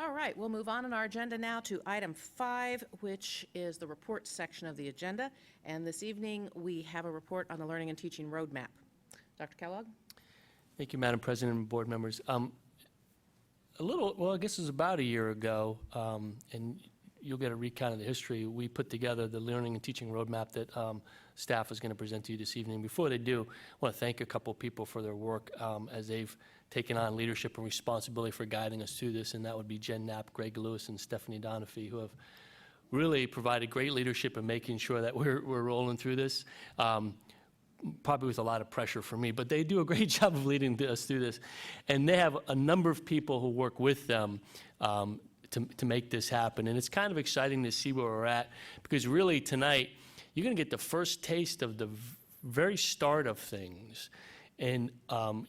All right, we'll move on in our agenda now to item 5, which is the report section of the agenda. And this evening, we have a report on the Learning and Teaching Roadmap. Dr. Kellogg? Thank you, Madam President and board members. I guess it was about a year ago, and you'll get a recount of the history. We put together the Learning and Teaching Roadmap that staff is going to present to you this evening. Before they do, I want to thank a couple of people for their work as they've taken on leadership and responsibility for guiding us through this, and that would be Jen Knapp, Greg Lewis, and Stephanie Donafee, who have really provided great leadership in making sure that we're rolling through this. Probably with a lot of pressure for me, but they do a great job of leading us through this. And they have a number of people who work with them to make this happen. And it's kind of exciting to see where we're at, because really tonight, you're going to get the first taste of the very start of things. And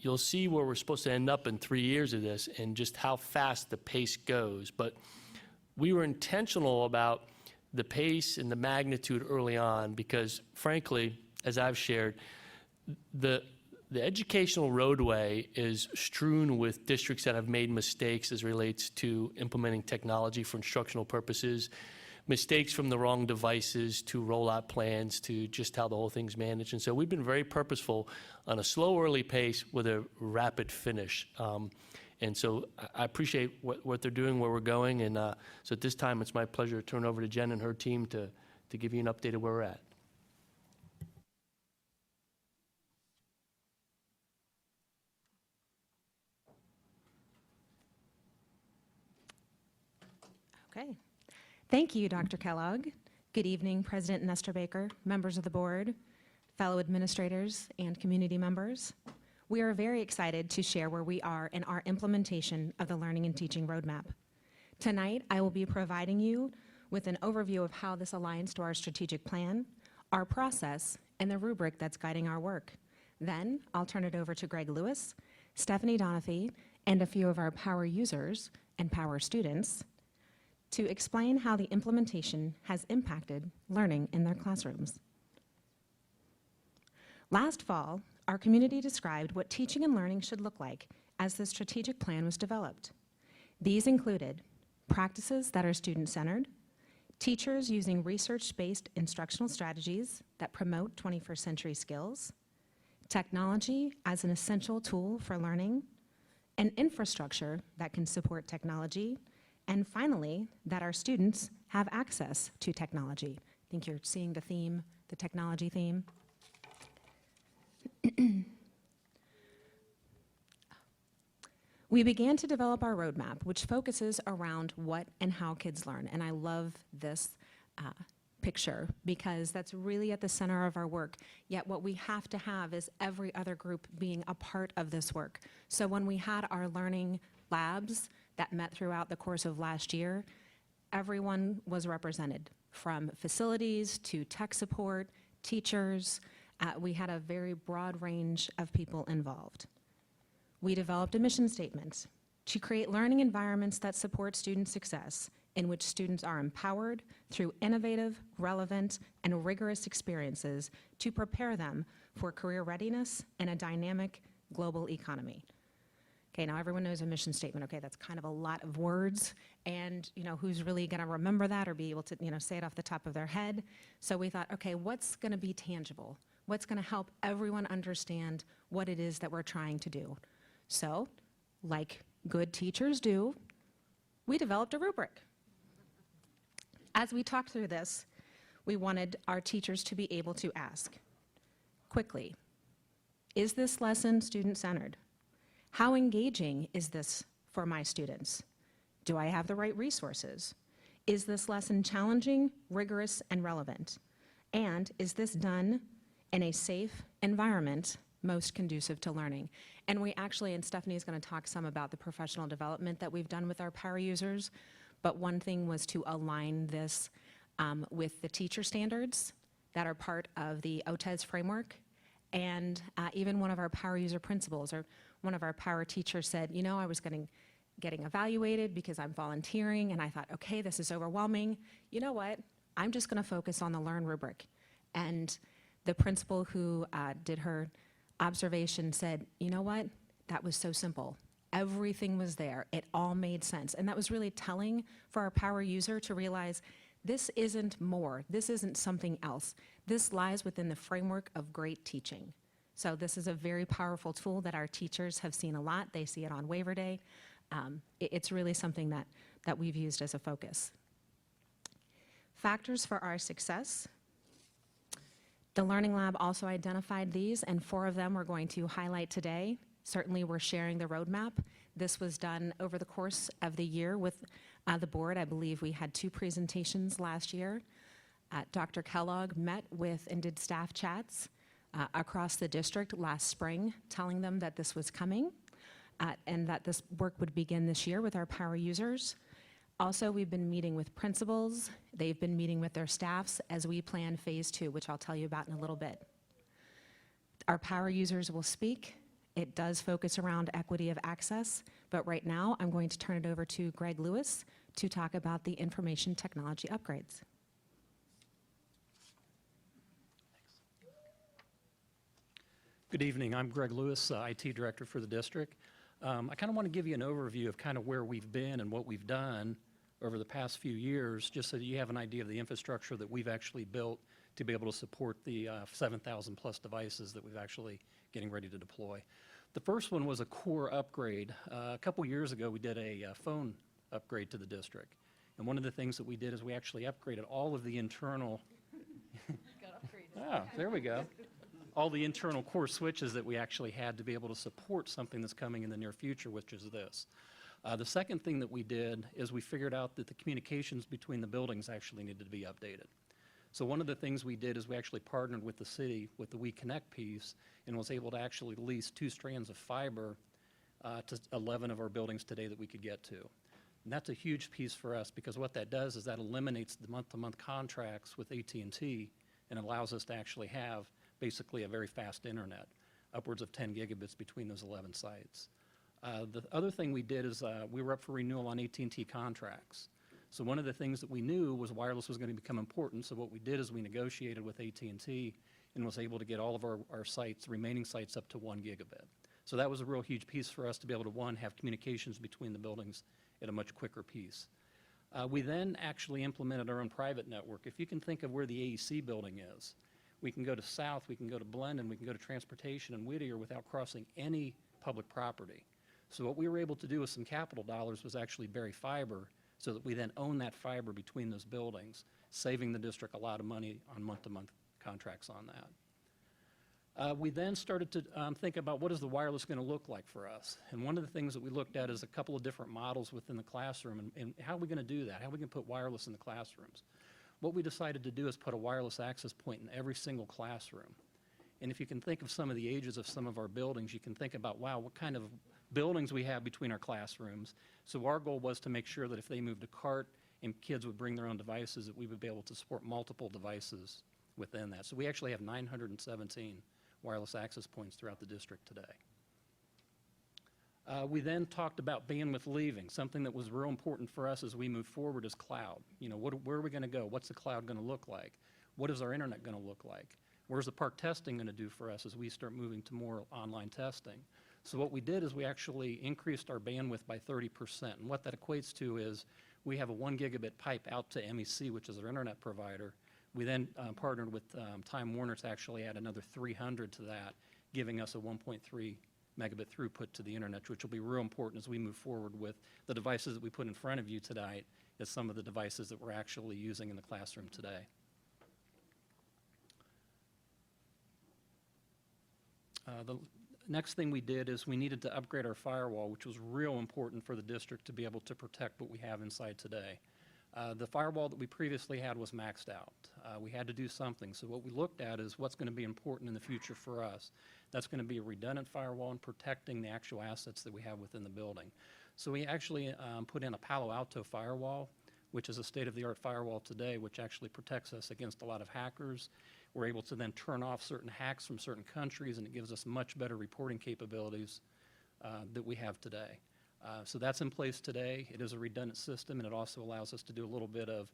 you'll see where we're supposed to end up in 3 years of this and just how fast the pace goes. But we were intentional about the pace and the magnitude early on because, frankly, as I've shared, the educational roadway is strewn with districts that have made mistakes as relates to implementing technology for instructional purposes, mistakes from the wrong devices to rollout plans to just how the whole thing's managed. And so we've been very purposeful on a slow early pace with a rapid finish. And so I appreciate what they're doing, where we're going. And so at this time, it's my pleasure to turn over to Jen and her team to give you an update of where we're at. Okay. Thank you, Dr. Kellogg. Good evening, President Nestor Baker, members of the board, fellow administrators, and community members. We are very excited to share where we are in our implementation of the Learning and Teaching Roadmap. Tonight, I will be providing you with an overview of how this aligns to our strategic plan, our process, and the rubric that's guiding our work. Then, I'll turn it over to Greg Lewis, Stephanie Donafee, and a few of our power users and power students to explain how the implementation has impacted learning in their classrooms. Last fall, our community described what teaching and learning should look like as the strategic plan was developed. These included practices that are student-centered, teachers using research-based instructional strategies that promote 21st century skills, technology as an essential tool for learning, an infrastructure that can support technology, and finally, that our students have access to technology. I think you're seeing the theme, the technology theme. We began to develop our roadmap, which focuses around what and how kids learn. And I love this picture because that's really at the center of our work. Yet what we have to have is every other group being a part of this work. So when we had our learning labs that met throughout the course of last year, everyone was represented, from facilities to tech support, teachers. We had a very broad range of people involved. We developed a mission statement to create learning environments that support student success, in which students are empowered through innovative, relevant, and rigorous experiences to prepare them for career readiness in a dynamic global economy. Okay, now everyone knows a mission statement. Okay, that's kind of a lot of words, and who's really going to remember that or be able to say it off the top of their head? So we thought, okay, what's going to be tangible? What's going to help everyone understand what it is that we're trying to do? So, like good teachers do, we developed a rubric. As we talked through this, we wanted our teachers to be able to ask quickly, is this lesson student-centered? How engaging is this for my students? Do I have the right resources? Is this lesson challenging, rigorous, and relevant? And is this done in a safe environment most conducive to learning? And we actually, and Stephanie is going to talk some about the professional development that we've done with our power users, but one thing was to align this with the teacher standards that are part of the OTES framework. And even one of our power user principals or one of our power teachers said, I was getting evaluated because I'm volunteering, and I thought, okay, this is overwhelming. You know what? I'm just going to focus on the Learn rubric. And the principal who did her observation said, you know what? That was so simple. Everything was there. It all made sense. And that was really telling for our power user to realize this isn't more. This isn't something else. This lies within the framework of great teaching. So this is a very powerful tool that our teachers have seen a lot. They see it on waiver day. It's really something that we've used as a focus. Factors for our success. The Learning Lab also identified these, and 4 of them we're going to highlight today. Certainly, we're sharing the roadmap. This was done over the course of the year with the board. I believe we had 2 presentations last year. Dr. Kellogg met with and did staff chats across the district last spring, telling them that this was coming and that this work would begin this year with our power users. Also, we've been meeting with principals. They've been meeting with their staffs as we plan phase 2, which I'll tell you about in a little bit. Our power users will speak. It does focus around equity of access, but right now I'm going to turn it over to Greg Lewis to talk about the information technology upgrades. Good evening. I'm Greg Lewis, IT Director for the district. I kind of want to give you an overview of kind of where we've been and what we've done over the past few years, just so that you have an idea of the infrastructure that we've actually built to be able to support the 7,000 plus devices that we've actually getting ready to deploy. The first one was a core upgrade. A couple years ago, we did a phone upgrade to the district. And one of the things that we did is we actually upgraded all of the internal... there we go. All the internal core switches that we actually had to be able to support something that's coming in the near future, which is this. The second thing that we did is we figured out that the communications between the buildings actually needed to be updated. So one of the things we did is we actually partnered with the city with the We Connect piece and was able to actually lease 2 strands of fiber to 11 of our buildings today that we could get to. And that's a huge piece for us, because what that does is that eliminates the month-to-month contracts with AT&T and allows us to actually have basically a very fast internet, upwards of 10 gigabits between those 11 sites. The other thing we did is we were up for renewal on AT&T contracts. So one of the things that we knew was wireless was going to become important, so what we did is we negotiated with AT&T and was able to get all of our sites, remaining sites, up to 1 gigabit. So that was a real huge piece for us to be able to, one, have communications between the buildings at a much quicker piece. We then actually implemented our own private network. If you can think of where the AEC building is, we can go to South, we can go to Blendon, we can go to Transportation and Whittier without crossing any public property. So what we were able to do with some capital dollars was actually bury fiber so that we then own that fiber between those buildings, saving the district a lot of money on month-to-month contracts on that. We then started to think about what is the wireless going to look like for us. And one of the things that we looked at is a couple of different models within the classroom, and how are we going to do that? How are we going to put wireless in the classrooms? What we decided to do is put a wireless access point in every single classroom. And if you can think of some of the ages of some of our buildings, you can think about, wow, what kind of buildings we have between our classrooms. So our goal was to make sure that if they moved a cart and kids would bring their own devices, that we would be able to support multiple devices within that. So we actually have 917 wireless access points throughout the district today. We then talked about bandwidth leaving. Something that was real important for us as we move forward is cloud. You know, where are we going to go? What's the cloud going to look like? What is our internet going to look like? Where's the park testing going to do for us as we start moving to more online testing? So what we did is we actually increased our bandwidth by 30%. And what that equates to is we have a 1 gigabit pipe out to MEC, which is our internet provider. We then partnered with Time Warner to actually add another 300 to that, giving us a 1.3 megabit throughput to the internet, which will be real important as we move forward with the devices that we put in front of you tonight as some of the devices that we're actually using in the classroom today. The next thing we did is we needed to upgrade our firewall, which was real important for the district to be able to protect what we have inside today. The firewall that we previously had was maxed out. We had to do something. So what we looked at is what's going to be important in the future for us. That's going to be a redundant firewall and protecting the actual assets that we have within the building. So we actually put in a Palo Alto firewall, which is a state-of-the-art firewall today, which actually protects us against a lot of hackers. We're able to then turn off certain hacks from certain countries, and it gives us much better reporting capabilities that we have today. So that's in place today. It is a redundant system, and it also allows us to do a little bit of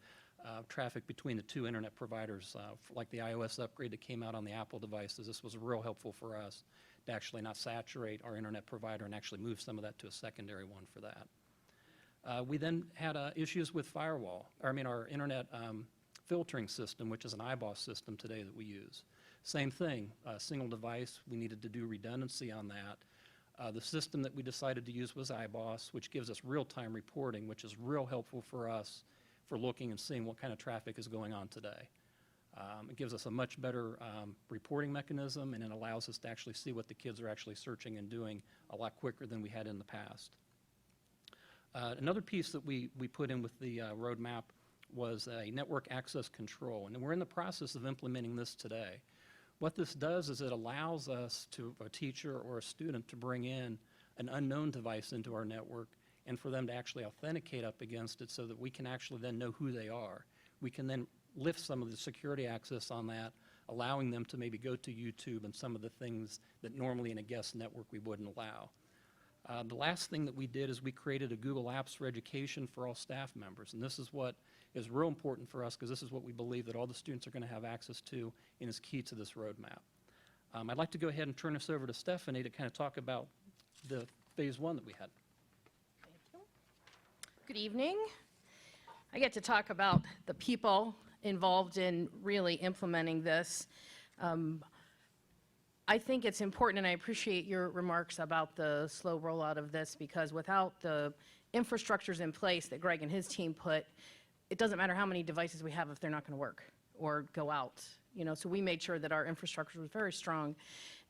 traffic between the two internet providers, like the iOS upgrade that came out on the Apple devices. This was real helpful for us to actually not saturate our internet provider and actually move some of that to a secondary one for that. We then had issues with our internet filtering system, which is an IBOS system today that we use. Same thing, single device, we needed to do redundancy on that. The system that we decided to use was IBOS, which gives us real-time reporting, which is real helpful for us for looking and seeing what kind of traffic is going on today. It gives us a much better reporting mechanism, and it allows us to actually see what the kids are actually searching and doing a lot quicker than we had in the past. Another piece that we put in with the roadmap was a network access control, and we're in the process of implementing this today. What this does is it allows us a teacher or a student to bring in an unknown device into our network and for them to actually authenticate up against it so that we can actually then know who they are. We can then lift some of the security access on that, allowing them to maybe go to YouTube and some of the things that normally in a guest network we wouldn't allow. The last thing that we did is we created a Google Apps for Education for all staff members, and this is what is real important for us because this is what we believe that all the students are going to have access to and is key to this roadmap. I'd like to go ahead and turn this over to Stephanie to kind of talk about the phase one that we had. Good evening. I get to talk about the people involved in really implementing this. I think it's important, and I appreciate your remarks about the slow rollout of this, because without the infrastructures in place that Greg and his team put, it doesn't matter how many devices we have if they're not going to work or go out. So we made sure that our infrastructure was very strong.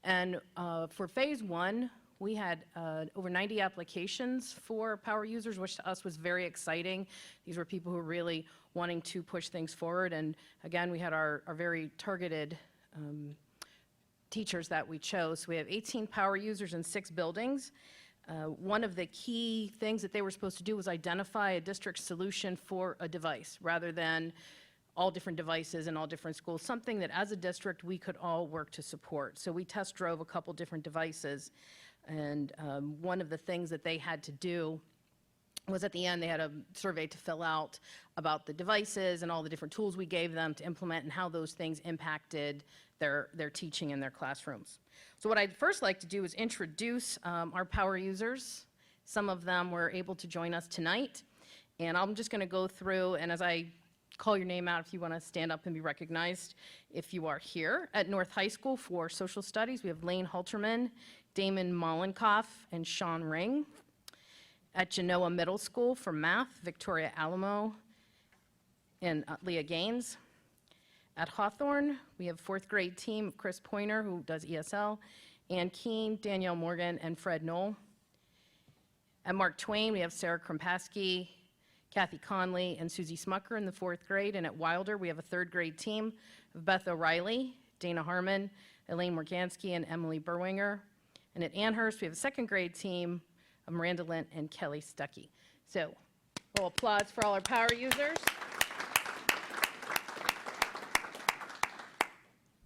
And for phase one, we had over 90 applications for power users, which to us was very exciting. These were people who were really wanting to push things forward. And again, we had our very targeted teachers that we chose. So we have 18 power users in 6 buildings. One of the key things that they were supposed to do was identify a district solution for a device rather than all different devices in all different schools, something that as a district we could all work to support. So we test drove a couple different devices, and one of the things that they had to do was at the end they had a survey to fill out about the devices and all the different tools we gave them to implement and how those things impacted their teaching in their classrooms. So what I'd first like to do is introduce our power users. Some of them were able to join us tonight, and I'm just going to go through, and as I call your name out if you want to stand up and be recognized if you are here. At North High School for Social Studies, we have Lane Halterman, Damon Mollenkoff, and Sean Ring. At Genoa Middle School for Math, Victoria Alamo and Leah Gaines. At Hawthorne, we have 4th grade team of Chris Pointer, who does ESL, Ann Keene, Danielle Morgan, and Fred Knoll. At Mark Twain, we have Sarah Krimpaski, Kathy Conley, and Susie Smucker in the 4th grade. And at Wilder, we have a 3rd grade team of Beth O'Reilly, Dana Harmon, Elaine Morgansky, and Emily Berwinger. And at Amherst, we have a 2nd grade team of Miranda Lint and Kelly Stuckey. So, a little applause for all our power users.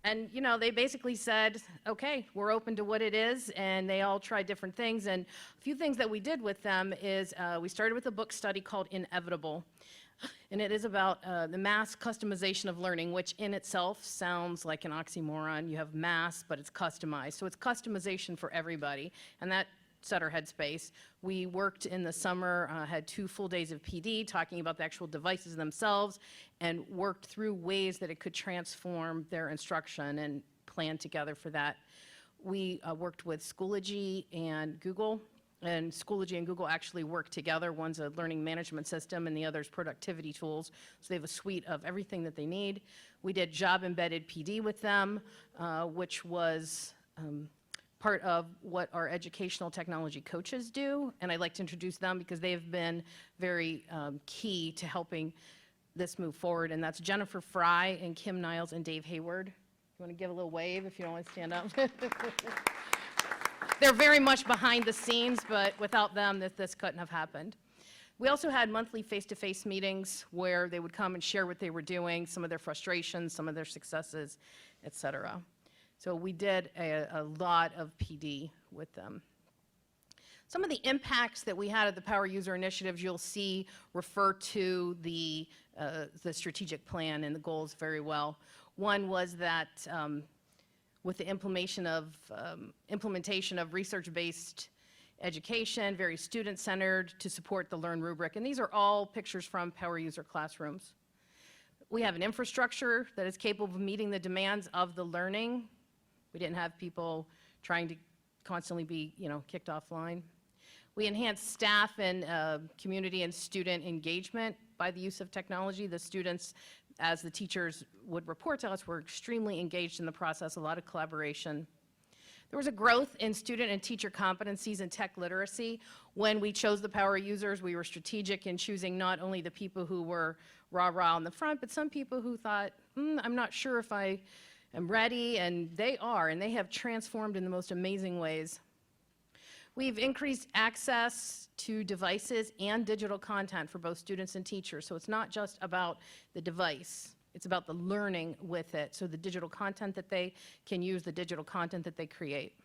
And, they basically said, okay, we're open to what it is, and they all tried different things. And a few things that we did with them is we started with a book study called Inevitable, and it is about the mass customization of learning, which in itself sounds like an oxymoron. You have mass, but it's customized. So it's customization for everybody, and that set our headspace. We worked in the summer, had 2 full days of PD talking about the actual devices themselves, and worked through ways that it could transform their instruction and planned together for that. We worked with Schoology and Google, and Schoology and Google actually work together. One's a learning management system and the other's productivity tools. So they have a suite of everything that they need. We did job-embedded PD with them, which was part of what our educational technology coaches do, and I'd like to introduce them because they have been very key to helping this move forward, and that's Jennifer Fry and Kim Niles and Dave Hayward. You want to give a little wave if you don't want to stand up? They're very much behind the scenes, but without them, this couldn't have happened. We also had monthly face-to-face meetings where they would come and share what they were doing, some of their frustrations, some of their successes, et cetera. So we did a lot of PD with them. Some of the impacts that we had at the Power User Initiatives, you'll see refer to the strategic plan and the goals very well. One was that with the implementation of research-based education, very student-centered to support the Learn Rubric, and these are all pictures from Power User classrooms. We have an infrastructure that is capable of meeting the demands of the learning. We didn't have people trying to constantly be, kicked offline. We enhanced staff and community and student engagement by the use of technology. The students, as the teachers would report to us, were extremely engaged in the process, a lot of collaboration. There was a growth in student and teacher competencies in tech literacy. When we chose the Power Users, we were strategic in choosing not only the people who were rah-rah on the front, but some people who thought, I'm not sure if I am ready, and they are, and they have transformed in the most amazing ways. We've increased access to devices and digital content for both students and teachers, so it's not just about the device. It's about the learning with it, so the digital content that they can use, the digital content that they create.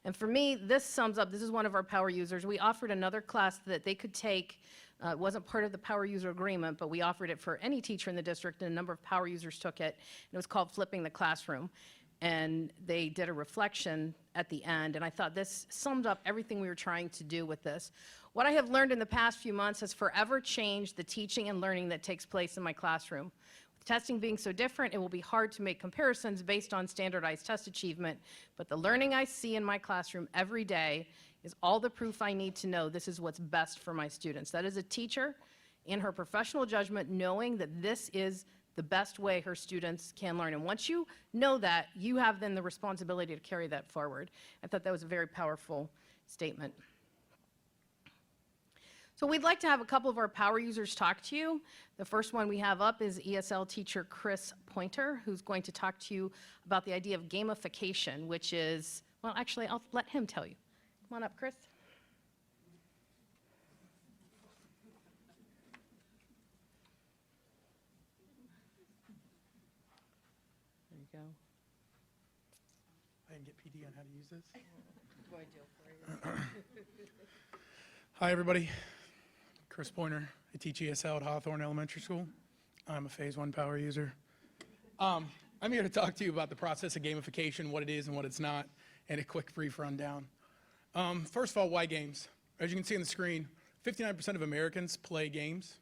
And for me, this sums up, this is one of our Power Users. We offered another class that they could take. It wasn't part of the Power User agreement, but we offered it for any teacher in the district, and a number of Power Users took it. And it was called Flipping the Classroom. And they did a reflection at the end, and I thought this summed up everything we were trying to do with this. What I have learned in the past few months has forever changed the teaching and learning that takes place in my classroom. With testing being so different, it will be hard to make comparisons based on standardized test achievement, but the learning I see in my classroom every day is all the proof I need to know this is what's best for my students. That is a teacher in her professional judgment knowing that this is the best way her students can learn. And once you know that, you have then the responsibility to carry that forward. I thought that was a very powerful statement. So we'd like to have a couple of our Power Users talk to you. The first one we have up is ESL teacher Chris Pointer, who's going to talk to you about the idea of gamification, which is, well, actually, I'll let him tell you. Come on up, Chris. There you go. I didn't get PD on how to use this. Go ahead, Jill. Hi, everybody. Chris Pointer. I teach ESL at Hawthorne Elementary School. I'm a Phase 1 Power User. I'm here to talk to you about the process of gamification, what it is and what it's not, and a quick brief rundown. First of all, why games? As you can see on the screen, 59% of Americans play games.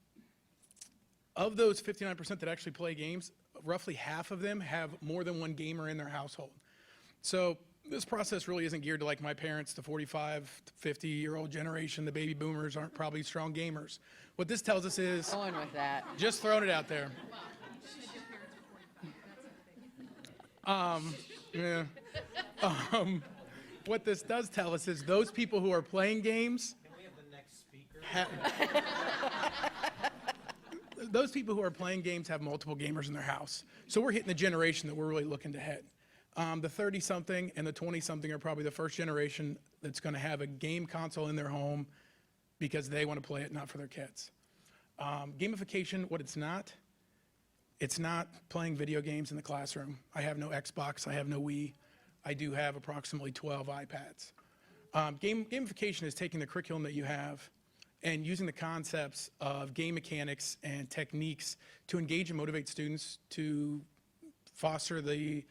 Of those 59% that actually play games, roughly half of them have more than one gamer in their household. So this process really isn't geared to like my parents, the 45 to 50-year-old generation. The baby boomers aren't probably strong gamers. What this tells us is, Going with that. just throwing it out there. Yeah. What this does tell us is those people who are playing games. Can we have the next speaker? Those people who are playing games have multiple gamers in their house. So we're hitting the generation that we're really looking to hit. The 30-something and the 20-something are probably the first generation that's going to have a game console in their home because they want to play it, not for their kids. Gamification, what it's not playing video games in the classroom. I have no Xbox, I have no Wii. I do have approximately 12 iPads. Gamification is taking the curriculum that you have and using the concepts of game mechanics and techniques to engage and motivate students to foster the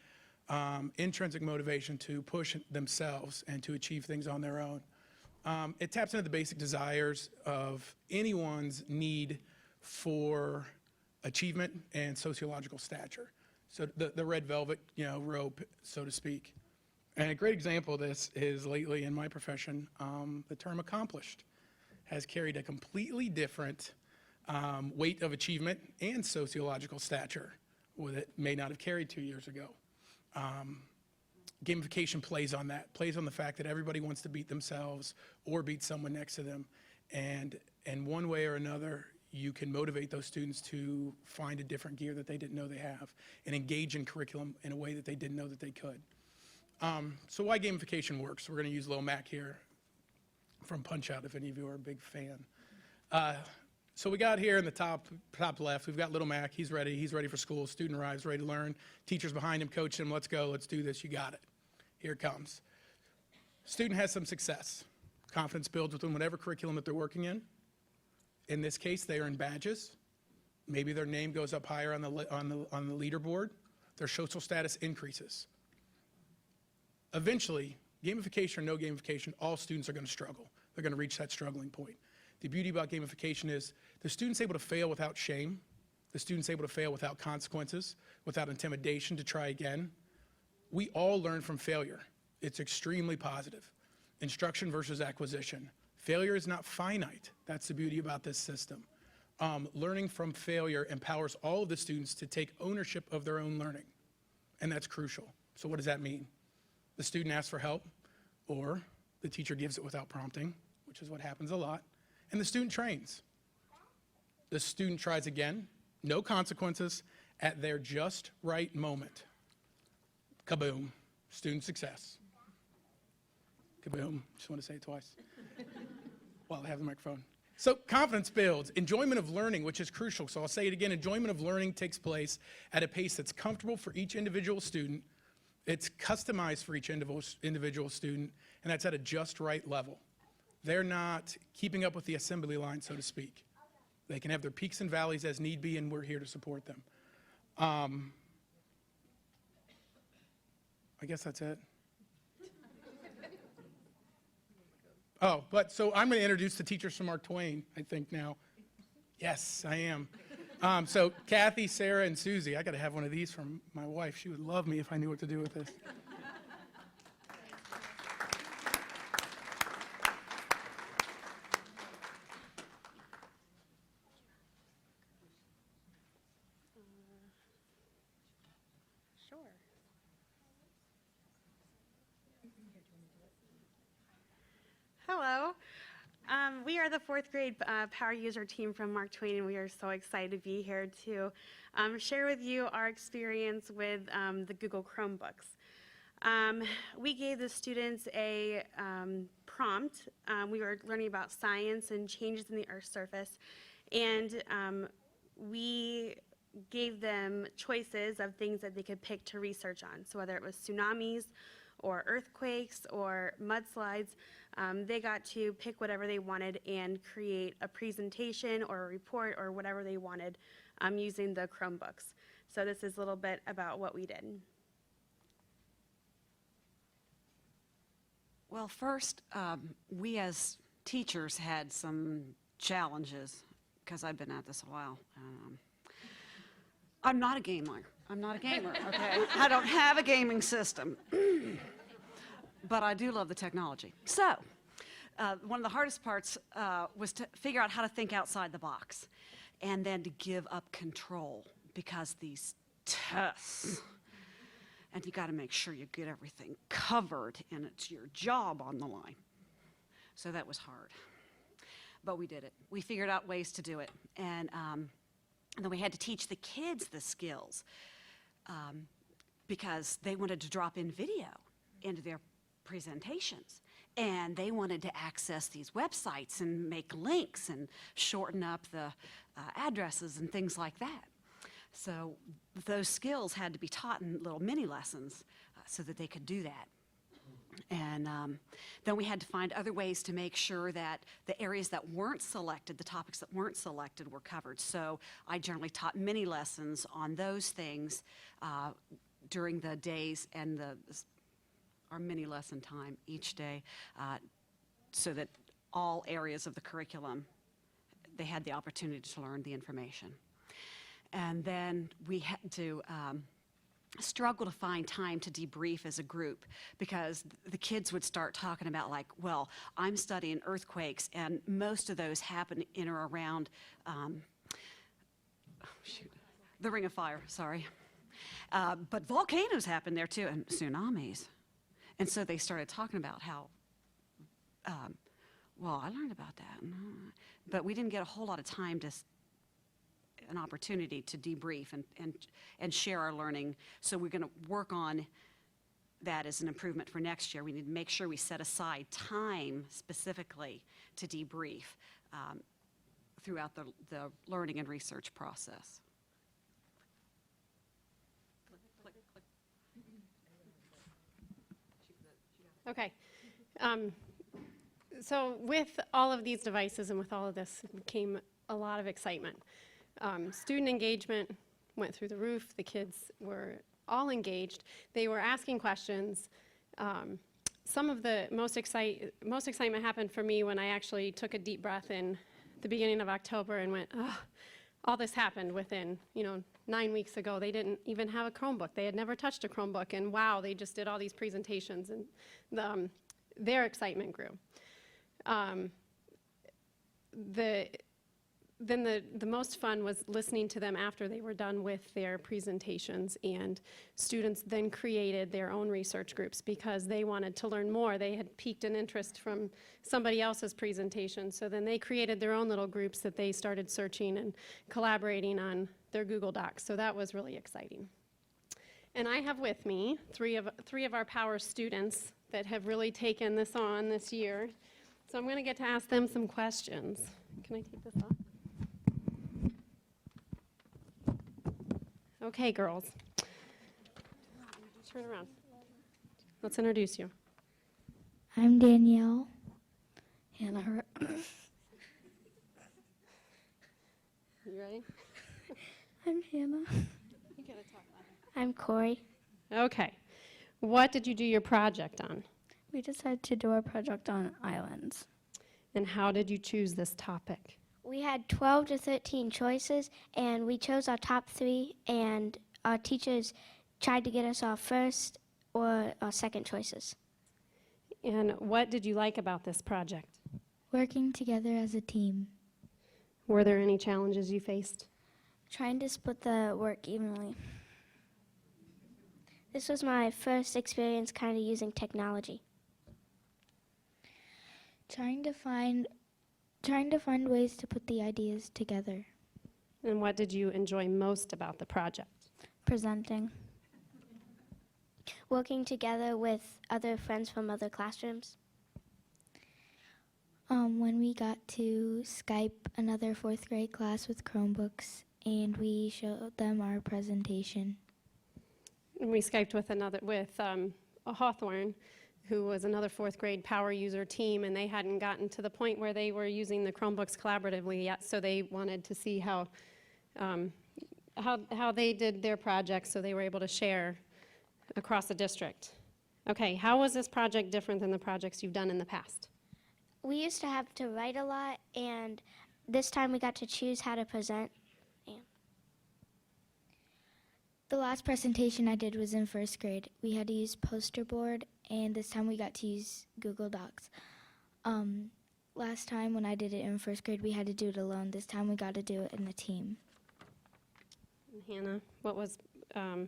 intrinsic motivation to push themselves and to achieve things on their own. It taps into the basic desires of anyone's need for achievement and sociological stature. So the red velvet, rope, so to speak. And a great example of this is lately in my profession, the term accomplished has carried a completely different weight of achievement and sociological stature with it may not have carried 2 years ago. Gamification plays on that, plays on the fact that everybody wants to beat themselves or beat someone next to them. And in one way or another, you can motivate those students to find a different gear that they didn't know they have and engage in curriculum in a way that they didn't know that they could. So why gamification works? We're going to use Lil Mac here from Punch-Out, if any of you are a big fan. So we got here in the top left, we've got Little Mac. He's ready for school. Student arrives, ready to learn. Teacher's behind him, coaching him. Let's go. Let's do this. You got it. Here it comes. Student has some success. Confidence builds within whatever curriculum that they're working in. In this case, they earn badges. Maybe their name goes up higher on the leaderboard. Their social status increases. Eventually, gamification or no gamification, all students are going to struggle. They're going to reach that struggling point. The beauty about gamification is the student's able to fail without shame. The student's able to fail without consequences, without intimidation to try again. We all learn from failure. It's extremely positive. Instruction versus acquisition. Failure is not finite. That's the beauty about this system. Learning from failure empowers all of the students to take ownership of their own learning, and that's crucial. So what does that mean? The student asks for help, or the teacher gives it without prompting, which is what happens a lot, and the student trains. The student tries again, no consequences, at their just right moment. Kaboom, student success. Kaboom, just want to say it twice while I have the microphone. So confidence builds, enjoyment of learning, which is crucial. So I'll say it again, enjoyment of learning takes place at a pace that's comfortable for each individual student. It's customized for each individual student, and that's at a just right level. They're not keeping up with the assembly line, so to speak. They can have their peaks and valleys as need be, and we're here to support them. I guess that's it. Oh, but so I'm going to introduce the teachers from Mark Twain, I think now. Yes, I am. So Kathy, Sarah, and Susie. I got to have one of these from my wife. She would love me if I knew what to do with this. Sure. Hello. We are the fourth grade power user team from Mark Twain, and we are so excited to be here to share with you our experience with the Google Chromebooks. We gave the students a prompt. We were learning about science and changes in the Earth's surface, and we gave them choices of things that they could pick to research on. So whether it was tsunamis or earthquakes or mudslides, they got to pick whatever they wanted and create a presentation or a report or whatever they wanted using the Chromebooks. So this is a little bit about what we did. Well, first, we as teachers had some challenges because I've been at this a while. I'm not a gamer. I'm not a gamer, okay? I don't have a gaming system, but I do love the technology. So, one of the hardest parts was to figure out how to think outside the box and then to give up control, because these tests, and you got to make sure you get everything covered, and it's your job on the line. So that was hard, but we did it. We figured out ways to do it, and then we had to teach the kids the skills because they wanted to drop in video into their presentations, and they wanted to access these websites and make links and shorten up the addresses and things like that. So those skills had to be taught in little mini lessons so that they could do that. And then we had to find other ways to make sure that the areas that weren't selected, the topics that weren't selected, were covered. So I generally taught mini lessons on those things during the days and our mini lesson time each day, so that all areas of the curriculum, they had the opportunity to learn the information. And then we had to struggle to find time to debrief as a group, because the kids would start talking about, like, well, I'm studying earthquakes, and most of those happen in or around the Ring of Fire, sorry. But volcanoes happen there too, and tsunamis. And so they started talking about how, well, I learned about that. But we didn't get a whole lot of time to an opportunity to debrief and share our learning. So we're going to work on that as an improvement for next year. We need to make sure we set aside time specifically to debrief throughout the learning and research process. Okay. So with all of these devices and with all of this came a lot of excitement. Student engagement went through the roof. The kids were all engaged. They were asking questions. Some of the most excitement happened for me when I actually took a deep breath in the beginning of October and went, oh, all this happened within, 9 weeks ago. They didn't even have a Chromebook. They had never touched a Chromebook, and wow, they just did all these presentations, and their excitement grew. The most fun was listening to them after they were done with their presentations, and students then created their own research groups because they wanted to learn more. They had piqued an interest from somebody else's presentation, so then they created their own little groups that they started searching and collaborating on their Google Docs, so that was really exciting. And I have with me three of our Power students that have really taken this on this year, so I'm going to get to ask them some questions. Can I take this off? Okay, girls. Turn around. Let's introduce you. I'm Danielle. Hannah. You ready? I'm Hannah. You gotta talk louder. I'm Corey. Okay. What did you do your project on? We decided to do our project on islands. And how did you choose this topic? We had 12 to 13 choices, and we chose our top 3, and our teachers tried to get us our first or our second choices. And what did you like about this project? Working together as a team. Were there any challenges you faced? Trying to split the work evenly. This was my first experience kind of using technology. Trying to find ways to put the ideas together. And what did you enjoy most about the project? Presenting. Working together with other friends from other classrooms. When we got to Skype another 4th grade class with Chromebooks, and we showed them our presentation. And we Skyped with a Hawthorne, who was another 4th grade power user team, and they hadn't gotten to the point where they were using the Chromebooks collaboratively yet, so they wanted to see how they did their projects, so they were able to share across the district. Okay, how was this project different than the projects you've done in the past? We used to have to write a lot, and this time we got to choose how to present. The last presentation I did was in 1st grade. We had to use poster board, and this time we got to use Google Docs. Last time when I did it in 1st grade, we had to do it alone. This time we got to do it in a team. And Hannah,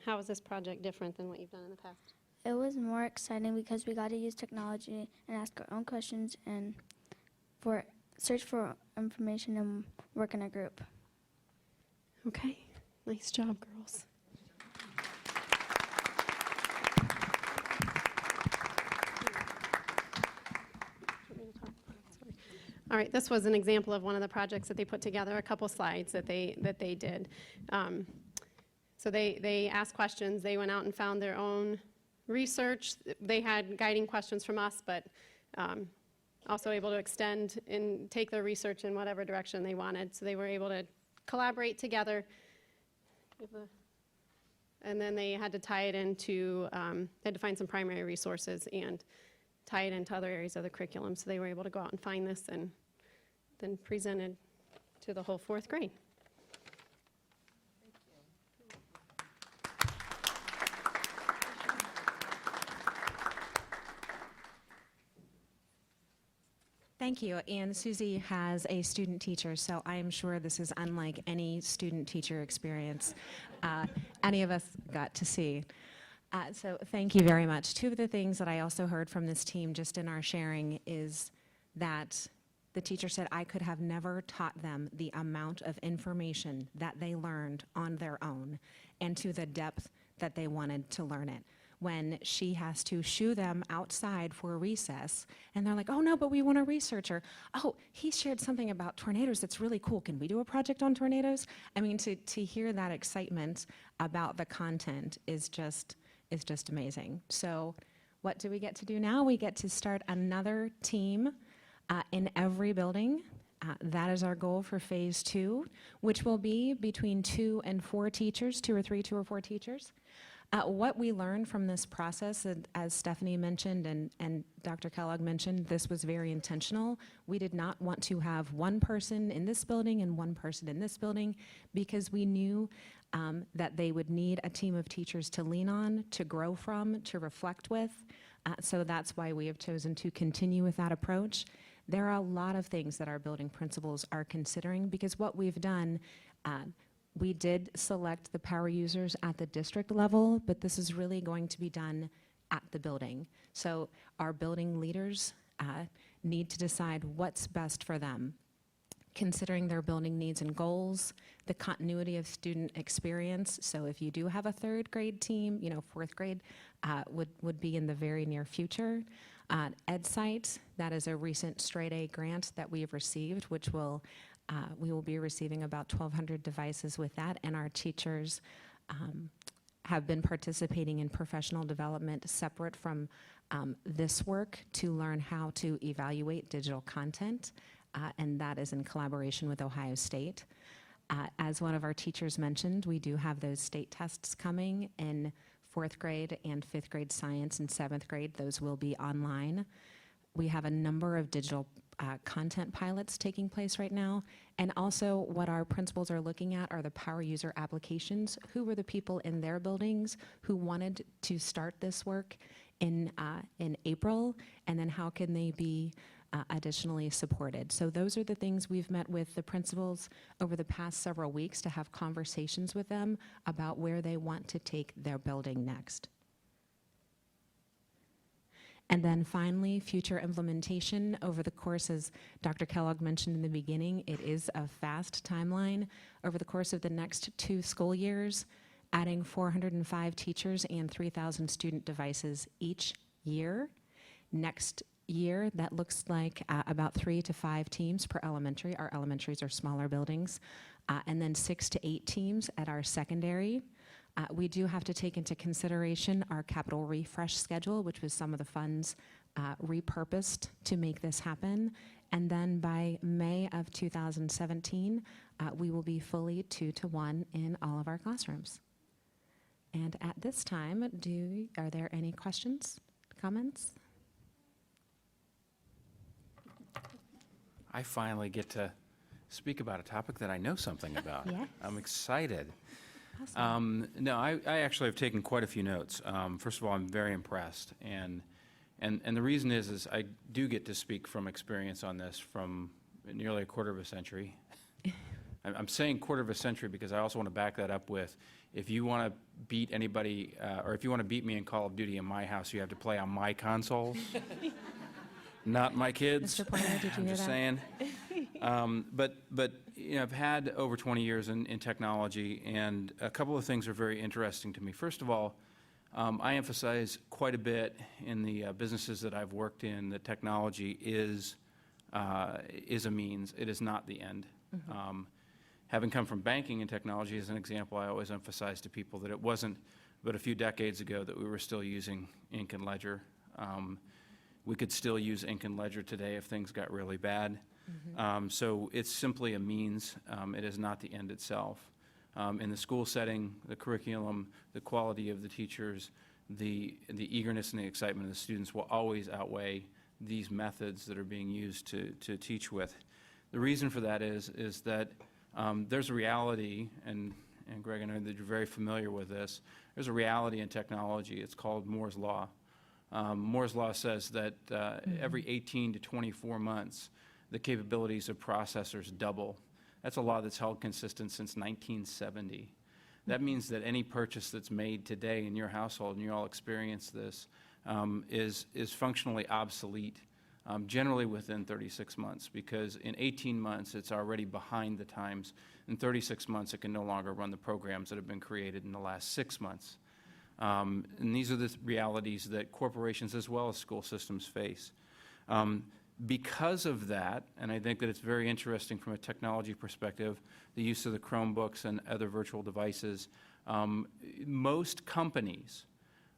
how was this project different than what you've done in the past? It was more exciting because we got to use technology and ask our own questions and search for information and work in a group. Okay, nice job, girls. All right, this was an example of one of the projects that they put together, a couple slides that they did. So they asked questions, they went out and found their own research. They had guiding questions from us, but also able to extend and take their research in whatever direction they wanted. So they were able to collaborate together. And then they had to tie it into, they had to find some primary resources and tie it into other areas of the curriculum. So they were able to go out and find this and then presented to the whole 4th grade. Thank you. And Susie has a student teacher, so I am sure this is unlike any student-teacher experience any of us got to see. So thank you very much. Two of the things that I also heard from this team just in our sharing is that the teacher said, I could have never taught them the amount of information that they learned on their own and to the depth that they wanted to learn it. When she has to shoo them outside for a recess, and they're like, oh no, but we want a researcher. Oh, he shared something about tornadoes that's really cool. Can we do a project on tornadoes? I mean, to hear that excitement about the content is just amazing. So What do we get to do now? We get to start another team in every building. That is our goal for phase 2, which will be between 2 and 4 teachers, 2 or 3, 2 or 4 teachers. What we learned from this process, as Stephanie mentioned and Dr. Kellogg mentioned, this was very intentional. We did not want to have one person in this building and one person in this building because we knew that they would need a team of teachers to lean on, to grow from, to reflect with. So that's why we have chosen to continue with that approach. There are a lot of things that our building principals are considering because what we've done, we did select the power users at the district level, but this is really going to be done at the building. So our building leaders need to decide what's best for them, considering their building needs and goals, the continuity of student experience. So if you do have a 3rd grade team, 4th grade would be in the very near future. EdSite, that is a recent straight A grant that we have received, which we will be receiving about 1,200 devices with that, and our teachers have been participating in professional development separate from this work to learn how to evaluate digital content, and that is in collaboration with Ohio State. As one of our teachers mentioned, we do have those state tests coming in 4th grade and 5th grade science and 7th grade. Those will be online. We have a number of digital content pilots taking place right now. And also what our principals are looking at are the power user applications. Who were the people in their buildings who wanted to start this work in April? And then how can they be additionally supported? So those are the things we've met with the principals over the past several weeks to have conversations with them about where they want to take their building next. And then finally, future implementation over the course, as Dr. Kellogg mentioned in the beginning, it is a fast timeline. Over the course of the next 2 school years, adding 405 teachers and 3,000 student devices each year. Next year, that looks like about 3 to 5 teams per elementary. Our elementaries are smaller buildings. And then 6 to 8 teams at our secondary. We do have to take into consideration our capital refresh schedule, which was some of the funds repurposed to make this happen. And then by May of 2017, we will be fully 2 to 1 in all of our classrooms. And at this time, are there any questions, comments? I finally get to speak about a topic that I know something about. Yes. I'm excited. Awesome. No, I actually have taken quite a few notes. First of all, I'm very impressed, and the reason is I do get to speak from experience on this from nearly a quarter of a century. I'm saying quarter of a century because I also want to back that up with, if you want to beat anybody, or if you want to beat me in Call of Duty in my house, you have to play on my consoles, not my kids. Mr. Pointer, did you I'm hear just that? saying. But I've had over 20 years in technology, and a couple of things are very interesting to me. First of all, I emphasize quite a bit in the businesses that I've worked in that technology is a means. It is not the end. Mm-hmm. Having come from banking and technology as an example, I always emphasize to people that it wasn't but a few decades ago that we were still using ink and ledger. We could still use ink and ledger today if things got really bad. Mm-hmm. So it's simply a means. It is not the end itself. In the school setting, the curriculum, the quality of the teachers, the eagerness and the excitement of the students will always outweigh these methods that are being used to teach with. The reason for that is that there's a reality, and Greg, I know that you're very familiar with this, there's a reality in technology. It's called Moore's Law. Moore's Law says that every 18 to 24 months, the capabilities of processors double. That's a law that's held consistent since 1970. That means that any purchase that's made today in your household, and you all experience this, is functionally obsolete, generally within 36 months, because in 18 months, it's already behind the times. In 36 months, it can no longer run the programs that have been created in the last 6 months. And these are the realities that corporations as well as school systems face. Because of that, and I think that it's very interesting from a technology perspective, the use of the Chromebooks and other virtual devices, most companies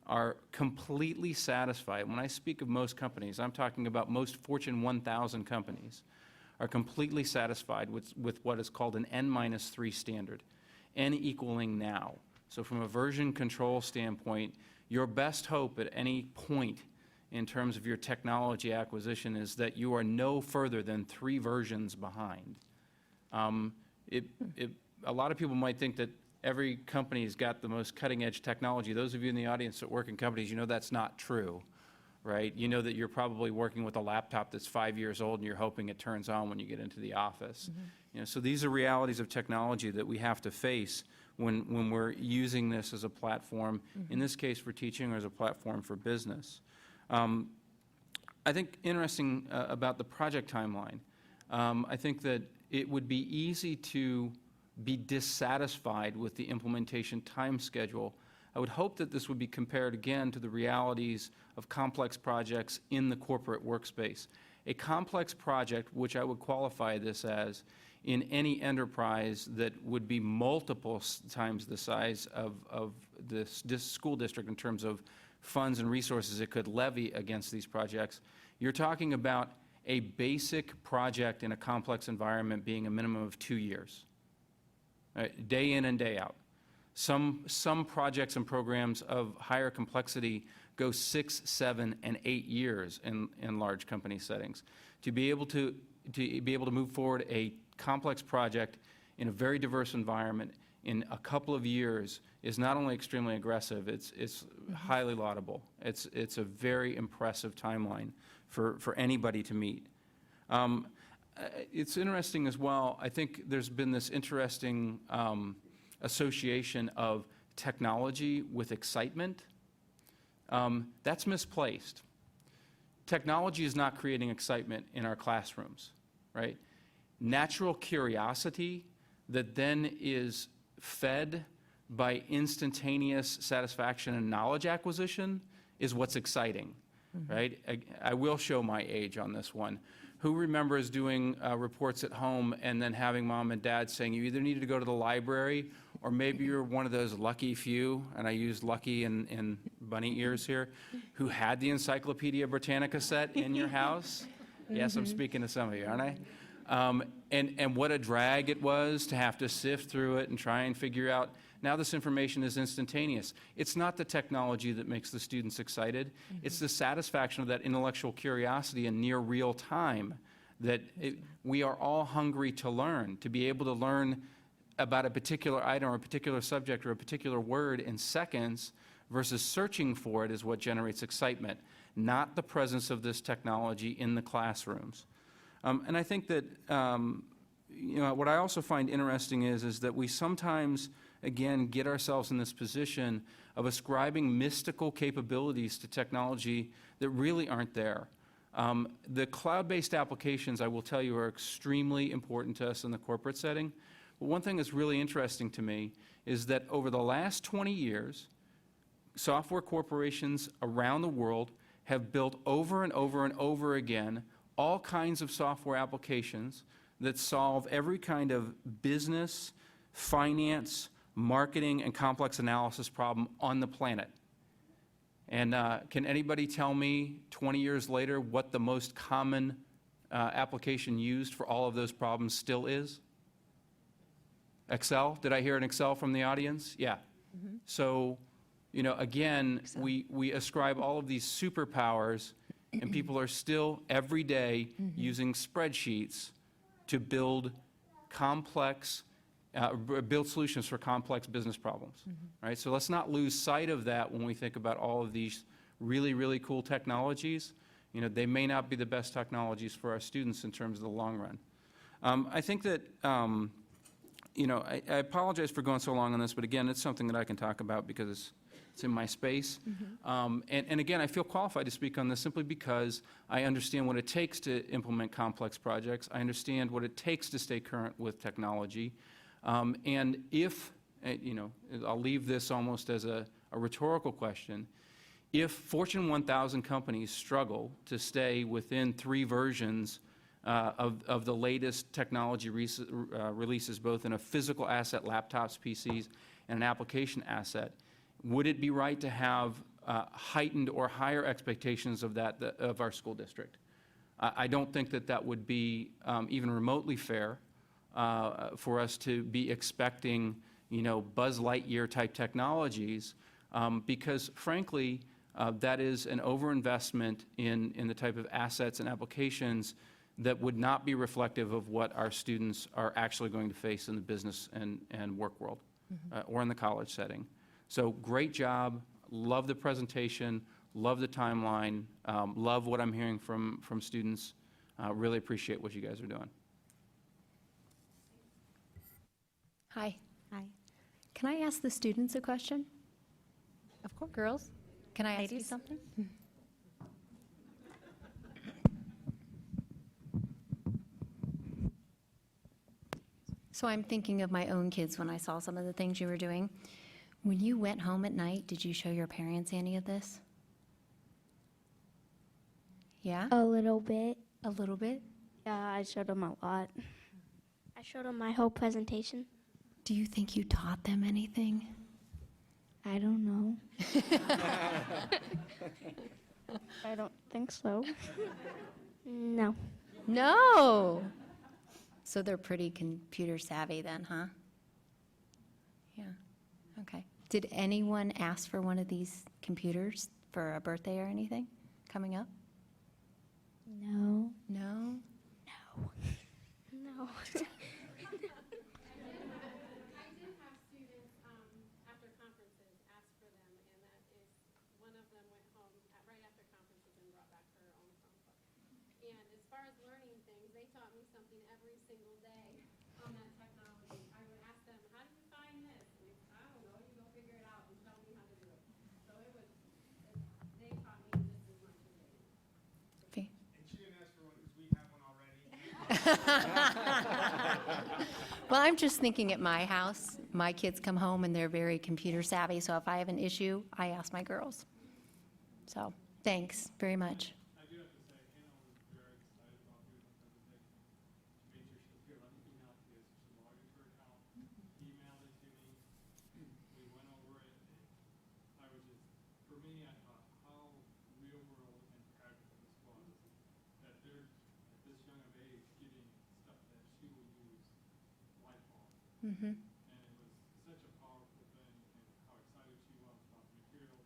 are completely satisfied. When I speak of most companies, I'm talking about most Fortune 1000 companies, are completely satisfied with what is called an N-3 standard, N equaling now. So from a version control standpoint, your best hope at any point in terms of your technology acquisition is that you are no further than 3 versions behind. A lot of people might think that every company's got the most cutting-edge technology. Those of you in the audience that work in companies, you know that's not true, right? You know that you're probably working with a laptop that's 5 years old and you're hoping it turns on when you get into the office. You know, so these are realities of technology that we have to face when we're using this as a platform, in this case for teaching or as a platform for business. I think interesting about the project timeline, I think that it would be easy to be dissatisfied with the implementation time schedule. I would hope that this would be compared again to the realities of complex projects in the corporate workspace. A complex project, which I would qualify this as, in any enterprise that would be multiple times the size of this school district in terms of funds and resources it could levy against these projects, you're talking about a basic project in a complex environment being a minimum of 2 years, right? Day in and day out. Some projects and programs of higher complexity go 6, 7, and 8 years in large company settings. To be able to move forward a complex project in a very diverse environment in a couple of years is not only extremely aggressive, it's highly laudable. It's a very impressive timeline for anybody to meet. It's interesting as well, I think there's been this interesting association of technology with excitement. That's misplaced. Technology is not creating excitement in our classrooms, right? Natural curiosity that then is fed by instantaneous satisfaction and knowledge acquisition is what's exciting, right? I will show my age on this one. Who remembers doing reports at home and then having mom and dad saying you either needed to go to the library or maybe you're one of those lucky few, and I use lucky in bunny ears here, who had the Encyclopedia Britannica set in your house? Yes, I'm speaking to some of you, aren't I? And what a drag it was to have to sift through it and try and figure out, now this information is instantaneous. It's not the technology that makes the students excited. It's the satisfaction of that intellectual curiosity in near real time that we are all hungry to learn, to be able to learn about a particular item or a particular subject or a particular word in seconds versus searching for it is what generates excitement, not the presence of this technology in the classrooms. And I think that, what I also find interesting is that we sometimes, again, get ourselves in this position of ascribing mystical capabilities to technology that really aren't there. The cloud-based applications, I will tell you, are extremely important to us in the corporate setting. But one thing that's really interesting to me is that over the last 20 years, software corporations around the world have built over and over and over again all kinds of software applications that solve every kind of business, finance, marketing, and complex analysis problem on the planet. And can anybody tell me 20 years later what the most common application used for all of those problems still is? Excel? Did I hear an Excel from the audience? Yeah. So, again, we ascribe all of these superpowers, and people are still every day using spreadsheets to build complex, build solutions for complex business problems, right? So let's not lose sight of that when we think about all of these really, really cool technologies. They may not be the best technologies for our students in terms of the long run. I think that, I apologize for going so long on this, but again, it's something that I can talk about because it's in my space. And again, I feel qualified to speak on this simply because I understand what it takes to implement complex projects. I understand what it takes to stay current with technology. And if, I'll leave this almost as a rhetorical question, if Fortune 1000 companies struggle to stay within 3 versions of the latest technology releases, both in a physical asset, laptops, PCs, and an application asset, would it be right to have heightened or higher expectations of of our school district. I don't think that that would be even remotely fair for us to be expecting, Buzz Lightyear type technologies, because frankly, that is an overinvestment in the type of assets and applications that would not be reflective of what our students are actually going to face in the business and work world, or in the college setting. So great job, love the presentation, love the timeline, love what I'm hearing from students. Really appreciate what you guys are doing. Hi. Hi. Can I ask the students a question? Of course. Girls, can I ask you Ladies. something? So I'm thinking of my own kids when I saw some of the things you were doing. When you went home at night, did you show your parents any of this? Yeah? A little bit. A little bit? Yeah, I showed them a lot. I showed them my whole presentation. Do you think you taught them anything? I don't know. I don't think so. No. No. So they're pretty computer savvy then, huh? Yeah. Okay. Did anyone ask for one of these computers for a birthday or anything coming up? No. No? No. No. I did have students, after conferences, ask for them, and that is, one of them went home right after conferences and brought back her own Chromebook. And as far as learning things, they taught me something every single day on that technology. I would ask them, how do you find this? And they, I don't know, you go figure it out and tell me how to do it. So they taught me just as much as they did. Okay. And she didn't ask for one because we have one already. Well, I'm just thinking at my house, my kids come home and they're very computer savvy, so if I have an issue, I ask my girls. So, thanks very much. I do have to say, Hannah was very excited about doing the presentation. She made sure she was here, let me email it to you. So she logged into her account, emailed it to me. We went over it. I was just, for me, I thought how real world and practical this was. That they're, at this young of age, getting stuff that she will use lifelong. Mm-hmm. And it was such a powerful thing, and how excited she was about the material,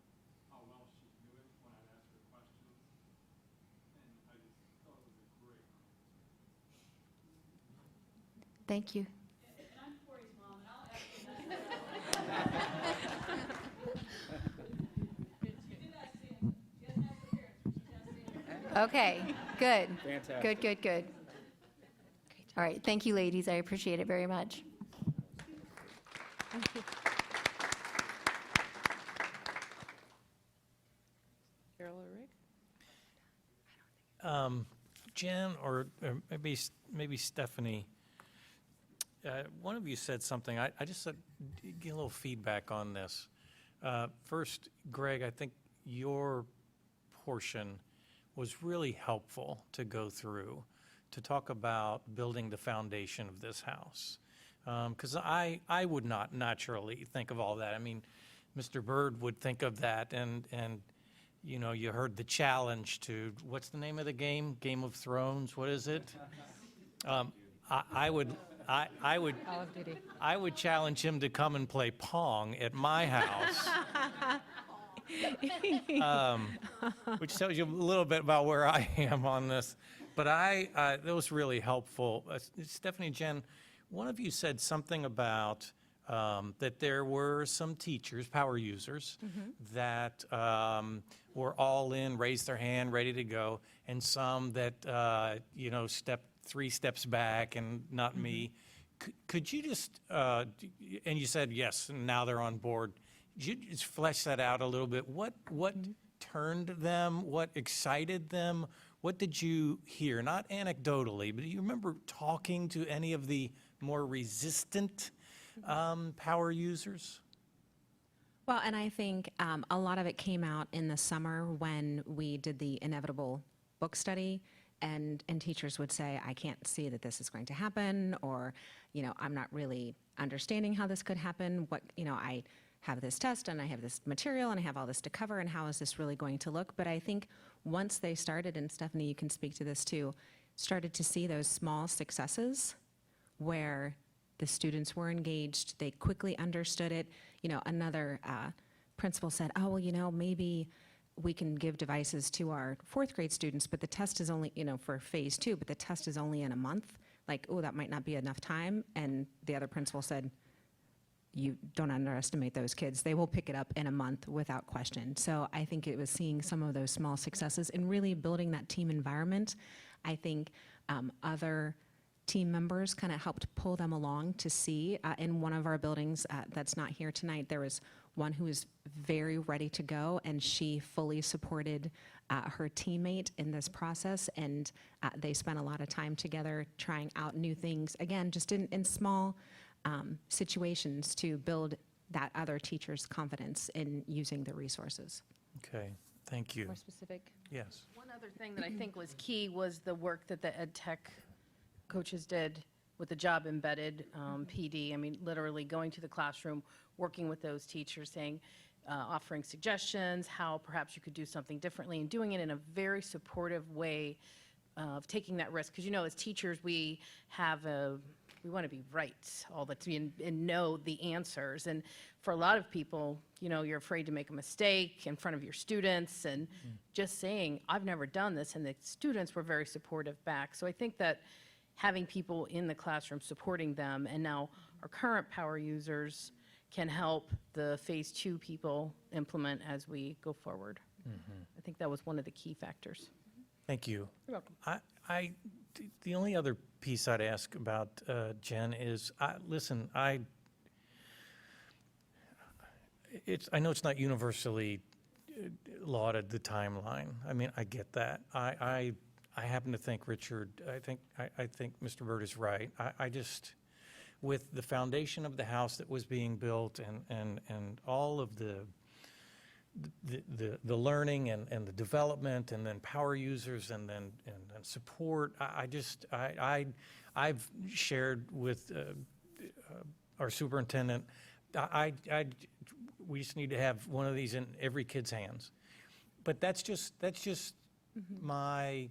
how well she knew it when I'd ask her questions. And I just thought it was a great conversation. Thank you. Okay, good. Fantastic. Good. All right, thank you, ladies. I appreciate it very much. Carol or Rick? Jen, or maybe Stephanie, one of you said something. I just said, get a little feedback on this. First, Greg, I think your portion was really helpful to go through, to talk about building the foundation of this house. Because I would not naturally think of all that. I mean, Mr. Byrd would think of that, and you heard the challenge to, what's the name of the game? Game of Thrones, what is it? I would challenge him to come and play Pong at my house. Which tells you a little bit about where I am on this. But that was really helpful. Stephanie, Jen, one of you said something about that there were some teachers, power users, that were all in, raised their hand, ready to go, and some that, stepped 3 steps back and not me. Could you just, and you said yes, and now they're on board. Could you just flesh that out a little bit? What turned them? What excited them? What did you hear? Not anecdotally, but do you remember talking to any of the more resistant power users? Well, and I think a lot of it came out in the summer when we did the inevitable book study, and teachers would say, I can't see that this is going to happen, or, I'm not really understanding how this could happen. have this test and I have this material and I have all this to cover and how is this really going to look? But I think once they started, and Stephanie, you can speak to this too, started to see those small successes where the students were engaged, they quickly understood it. You know, another principal said, oh, well, you know, maybe we can give devices to our fourth grade students, but the test is only, you know, for phase 2, but the test is only in a month. Like, oh, that might not be enough time. And the other principal said, you don't underestimate those kids. They will pick it up in a month without question. So I think it was seeing some of those small successes and really building that team environment. I think other team members kind of helped pull them along to see. In one of our buildings that's not here tonight, there was one who was very ready to go, and she fully supported her teammate in this process, and they spent a lot of time together trying out new things, again, just in small situations to build that other teacher's confidence in using the resources. Okay, thank you. More specific? Yes. One other thing that I think was key was the work that the ed tech coaches did with the job embedded PD. I mean, literally going to the classroom, working with those teachers, saying, offering suggestions, how perhaps you could do something differently, and doing it in a very supportive way of taking that risk. Because, you know, as teachers, we want to be right all the time and know the answers. And for a lot of people, you know, you're afraid to make a mistake in front of your students, and just saying, I've never done this, and the students were very supportive back. So I think that having people in the classroom supporting them, and now our current power users can help the phase 2 people implement as we go forward. I think that was one of the key factors. Thank you. You're welcome. The only other piece I'd ask about, Jen, is, listen, I know it's not universally lauded, the timeline. I mean, I get that. I happen to think, Richard, I think Mr. Bird is right. I just, with the foundation of the house that was being built and all of the learning and the development, and then power users and then support, I've shared with our superintendent, we just need to have one of these in every kid's hands. But that's just my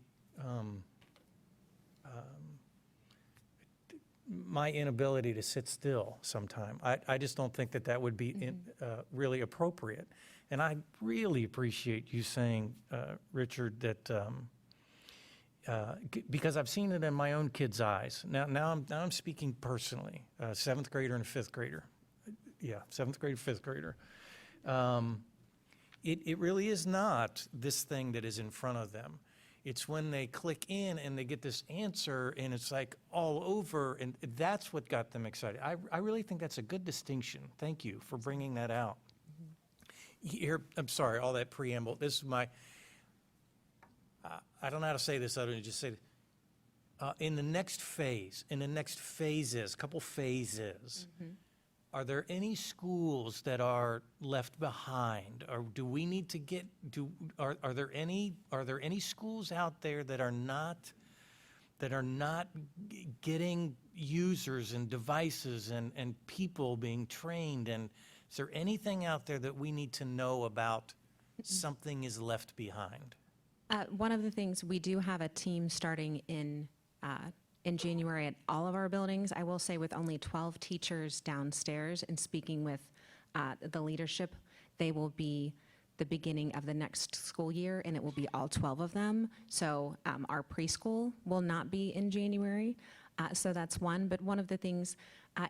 my inability to sit still sometime. I just don't think that would be really appropriate. And I really appreciate you saying, Richard, that because I've seen it in my own kids' eyes. Now I'm speaking personally. 7th grader and 5th grader. Yeah, 7th grader, 5th grader. It really is not this thing that is in front of them. It's when they click in and they get this answer and it's like all over, and that's what got them excited. I really think that's a good distinction. Thank you for bringing that out. Here, I'm sorry, all that preamble. This is my, I don't know how to say this other than just say, in the next phase, in the next phases, couple phases, are there any schools that are left behind, or do we need to get? Are there any schools out there that are not getting users and devices and people being trained? And is there anything out there that we need to know about? Something is left behind. One of the things, we do have a team starting in January at all of our buildings. I will say with only 12 teachers downstairs, and speaking with the leadership, they will be the beginning of the next school year, and it will be all 12 of them. So our preschool will not be in January. So that's one. But one of the things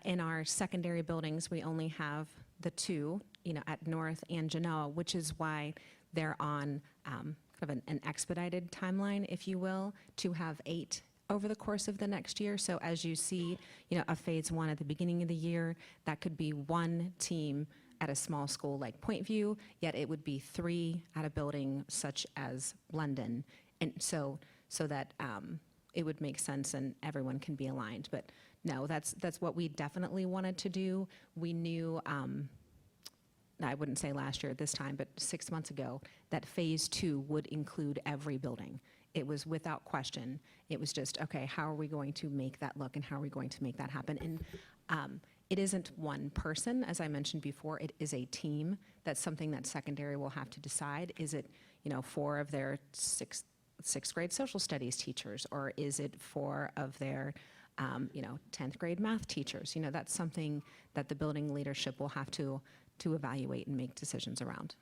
in our secondary buildings, we only have the 2, at North and Genoa, which is why they're on kind of an expedited timeline, if you will, to have 8 over the course of the next year. So as you see, a phase 1 at the beginning of the year, that could be 1 team at a small school like Point View, yet it would be 3 at a building such as London. And so that it would make sense and everyone can be aligned. But no, that's what we definitely wanted to do. We knew, I wouldn't say last year at this time, but 6 months ago, that phase 2 would include every building. It was without question. It was just, okay, how are we going to make that look and how are we going to make that happen? And It isn't one person, as I mentioned before, it is a team. That's something that secondary will have to decide. Is it, 4 of their sixth grade social studies teachers, or is it 4 of their 10th grade math teachers? That's something that the building leadership will have to evaluate and make decisions around.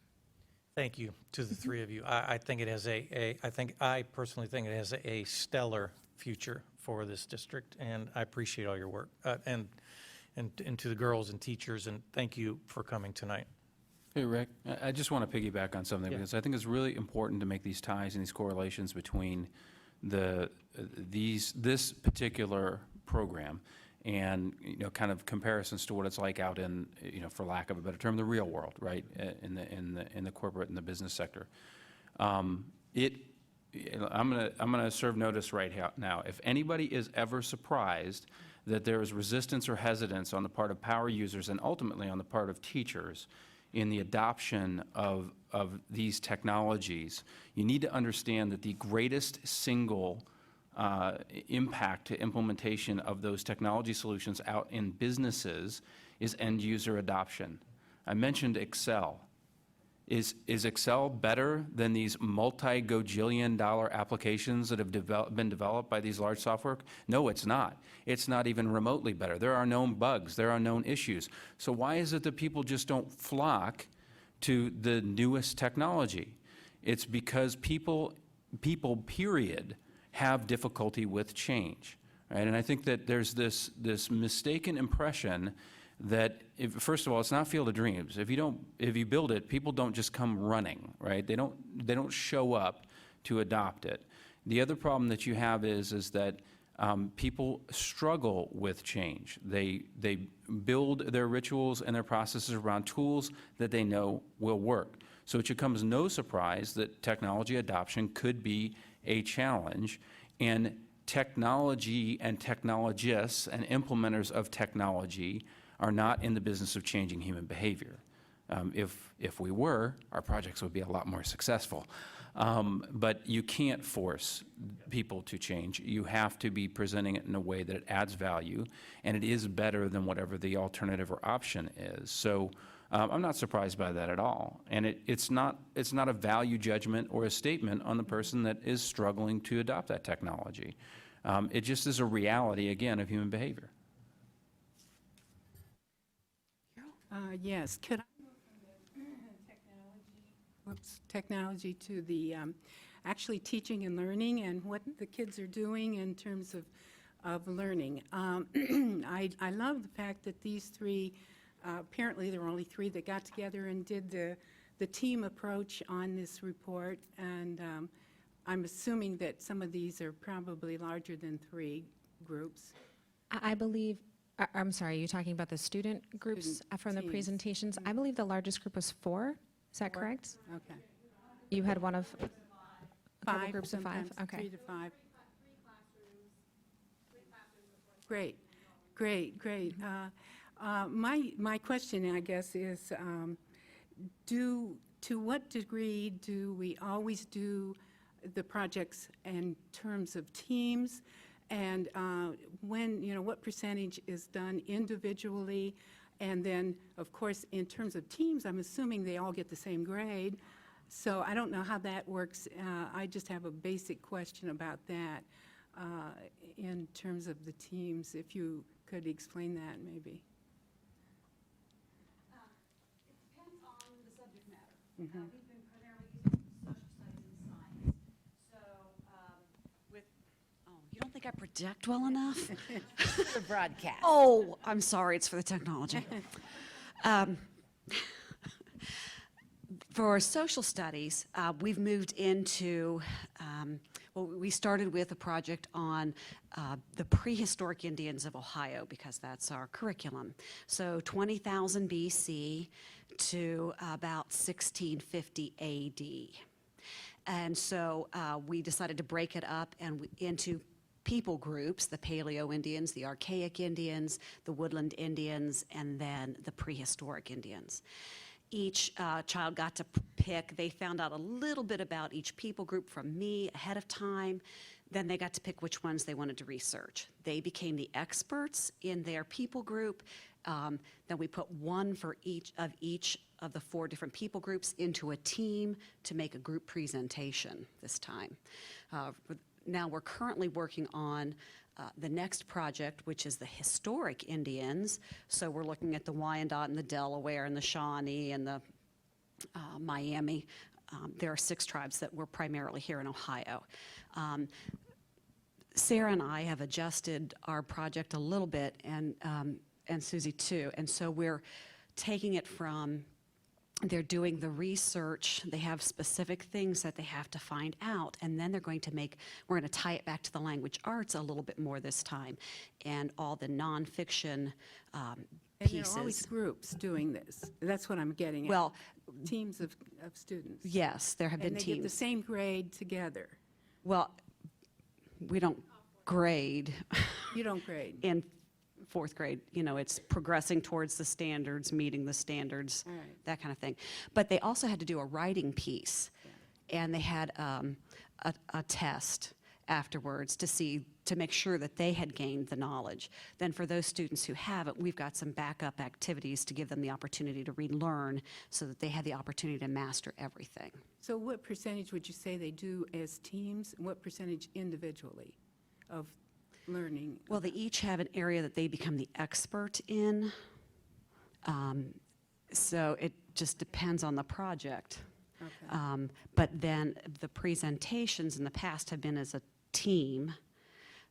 Thank you to the three of you. I think it has I personally think it has a stellar future for this district, and I appreciate all your work. And to the girls and teachers, and thank you for coming tonight. Hey, Rick, I just want to piggyback on something, Yeah. because I think it's really important to make these ties and these correlations between this particular program and, kind of comparisons to what it's like out in, for lack of a better term, the real world, right? In the corporate and the business sector. I'm gonna serve notice right now. If anybody is ever surprised that there is resistance or hesitance on the part of power users and ultimately on the part of teachers in the adoption of these technologies, you need to understand that the greatest single impact to implementation of those technology solutions out in businesses is end user adoption. I mentioned Excel. Is Excel better than these multi-gajillion-dollar applications that have been developed by these large software? No, it's not. It's not even remotely better. There are known bugs. There are known issues. So why is it that people just don't flock to the newest technology? It's because people, period, have difficulty with change, right? And I think that there's this mistaken impression that, first of all, it's not Field of Dreams. If you build it, people don't just come running, right? They don't show up to adopt it. The other problem that you have is that people struggle with change. They build their rituals and their processes around tools that they know will work. So it should come as no surprise that technology adoption could be a challenge, and technology and technologists and implementers of technology are not in the business of changing human behavior. If we were, our projects would be a lot more successful. But you can't force people to change. You have to be presenting it in a way that it adds value, and it is better than whatever the alternative or option is. So I'm not surprised by that at all. And it's not a value judgment or a statement on the person that is struggling to adopt that technology. It just is a reality, again, of human behavior. Yes, could I go from the technology to the actually teaching and learning and what the kids are doing in terms of learning? I love the fact that these three, apparently there were only 3 that got together and did the team approach on this report, and I'm assuming that some of these are probably larger than 3 groups. I believe, I'm sorry, you're talking about the student groups from the teams. presentations? I believe the largest group was 4. Is that correct? Okay. You had one of a couple 5, groups of 5? sometimes Okay. 3 to 5. Great. My question, I guess, is to what degree do we always do the projects in terms of teams? And what percentage is done individually? And then, of course, in terms of teams, I'm assuming they all get the same grade. So I don't know how that works. I just have a basic question about that in terms of the teams, if you could explain that maybe. It depends on the subject matter. We've been primarily using social studies and science. So you don't think I project well enough? The broadcast. Oh, I'm sorry, it's for the technology. For social studies, we've moved into, we started with a project on the prehistoric Indians of Ohio, because that's our curriculum. So 20,000 BC to about 1650 AD. And so we decided to break it up into people groups: the Paleo Indians, the Archaic Indians, the Woodland Indians, and then the prehistoric Indians. Each child got to pick. They found out a little bit about each people group from me ahead of time. Then they got to pick which ones they wanted to research. They became the experts in their people group, Then we put one for each of the 4 different people groups into a team to make a group presentation this time. Now we're currently working on the next project, which is the historic Indians. So we're looking at the Wyandotte and the Delaware and the Shawnee and the Miami. There are 6 tribes that were primarily here in Ohio. Sarah and I have adjusted our project a little bit, and Susie too. And so we're taking it from, they're doing the research, they have specific things that they have to find out, and then we're going to tie it back to the language arts a little bit more this time, and all the nonfiction And there are always pieces. groups doing this. That's what I'm getting at. Well, Teams of students. yes, there have been And they get the teams. same grade together. Well, we don't grade You don't grade. in 4th grade. You know, it's progressing towards the standards, meeting the standards, All right. that kind of thing. But they also had to do a writing piece, and they had a test afterwards to make sure that they had gained the knowledge. Then for those students who haven't, we've got some backup activities to give them the opportunity to relearn so that they have the opportunity to master everything. So what percentage would you say they do as teams? What percentage individually of learning? Well, they each have an area that they become the expert in. So it just depends on the project. Okay. But then the presentations in the past have been as a team,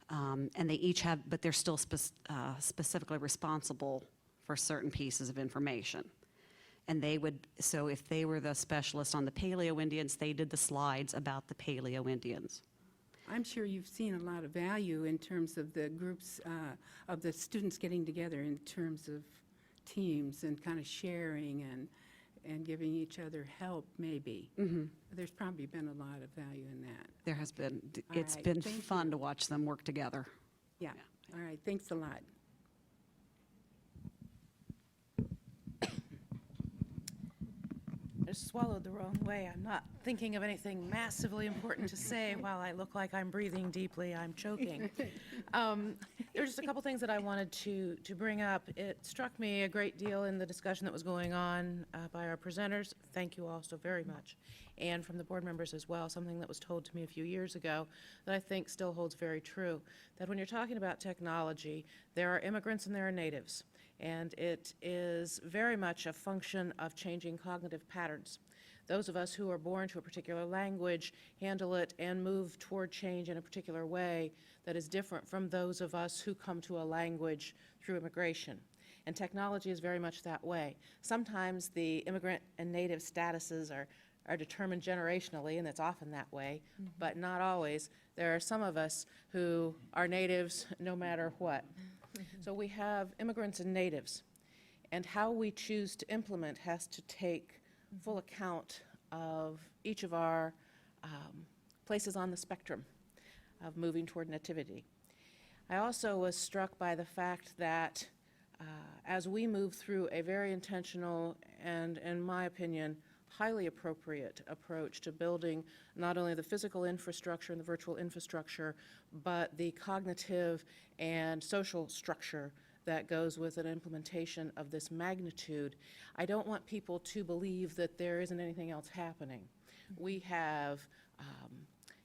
and they each have, but they're still specifically responsible for certain pieces of information. And they would, so if they were the specialist on the Paleo Indians, they did the slides about the Paleo Indians. I'm sure you've seen a lot of value in terms of the groups, of the students getting together in terms of teams and kind of sharing and giving each other help, maybe. There's probably been a lot of value in that. There has been, All it's right, been thank fun you. to watch them work together. Yeah. All right, thanks a lot. I just swallowed the wrong way. I'm not thinking of anything massively important to say while I look like I'm breathing deeply. I'm choking. There's just a couple things that I wanted to bring up. It struck me a great deal in the discussion that was going on by our presenters. Thank you all so very much. And from the board members as well, something that was told to me a few years ago that I think still holds very true, that when you're talking about technology, there are immigrants and there are natives. And it is very much a function of changing cognitive patterns. Those of us who are born to a particular language handle it and move toward change in a particular way that is different from those of us who come to a language through immigration. And technology is very much that way. Sometimes the immigrant and native statuses are determined generationally, and it's often that way, but not always. There are some of us who are natives no matter what. So we have immigrants and natives, and how we choose to implement has to take full account of each of our places on the spectrum of moving toward nativity. I also was struck by the fact that as we move through a very intentional and, in my opinion, highly appropriate approach to building not only the physical infrastructure and the virtual infrastructure, but the cognitive and social structure that goes with an implementation of this magnitude. I don't want people to believe that there isn't anything else happening. We have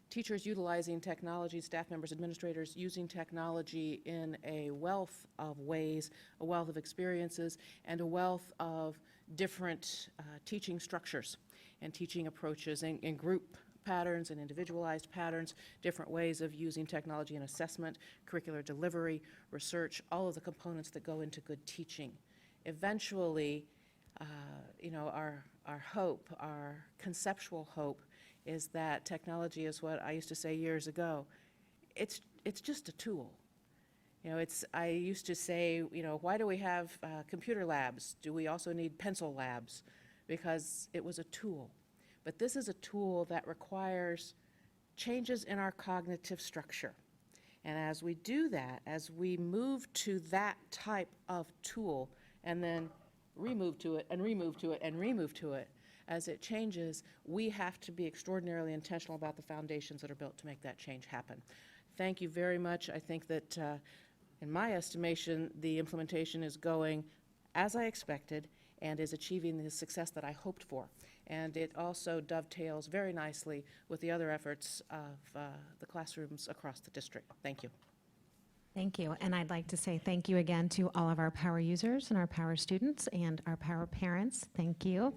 teachers utilizing technology, staff members, administrators using technology in a wealth of ways, a wealth of experiences, and a wealth of different teaching structures and teaching approaches in group patterns and individualized patterns, different ways of using technology in assessment, curricular delivery, research, all of the components that go into good teaching. Eventually, you know, our hope, our conceptual hope, is that technology is what I used to say years ago. It's just a tool. You know, I used to say, you know, why do we have computer labs? Do we also need pencil labs? Because it was a tool. But this is a tool that requires changes in our cognitive structure. And as we do that, as we move to that type of tool and then remove to it and remove to it and remove to it, as it changes, we have to be extraordinarily intentional about the foundations that are built to make that change happen. Thank you very much. I think that, in my estimation, the implementation is going as I expected and is achieving the success that I hoped for. And it also dovetails very nicely with the other efforts of the classrooms across the district. Thank you. Thank you. And I'd like to say thank you again to all of our power users and our power students and our power parents. Thank you.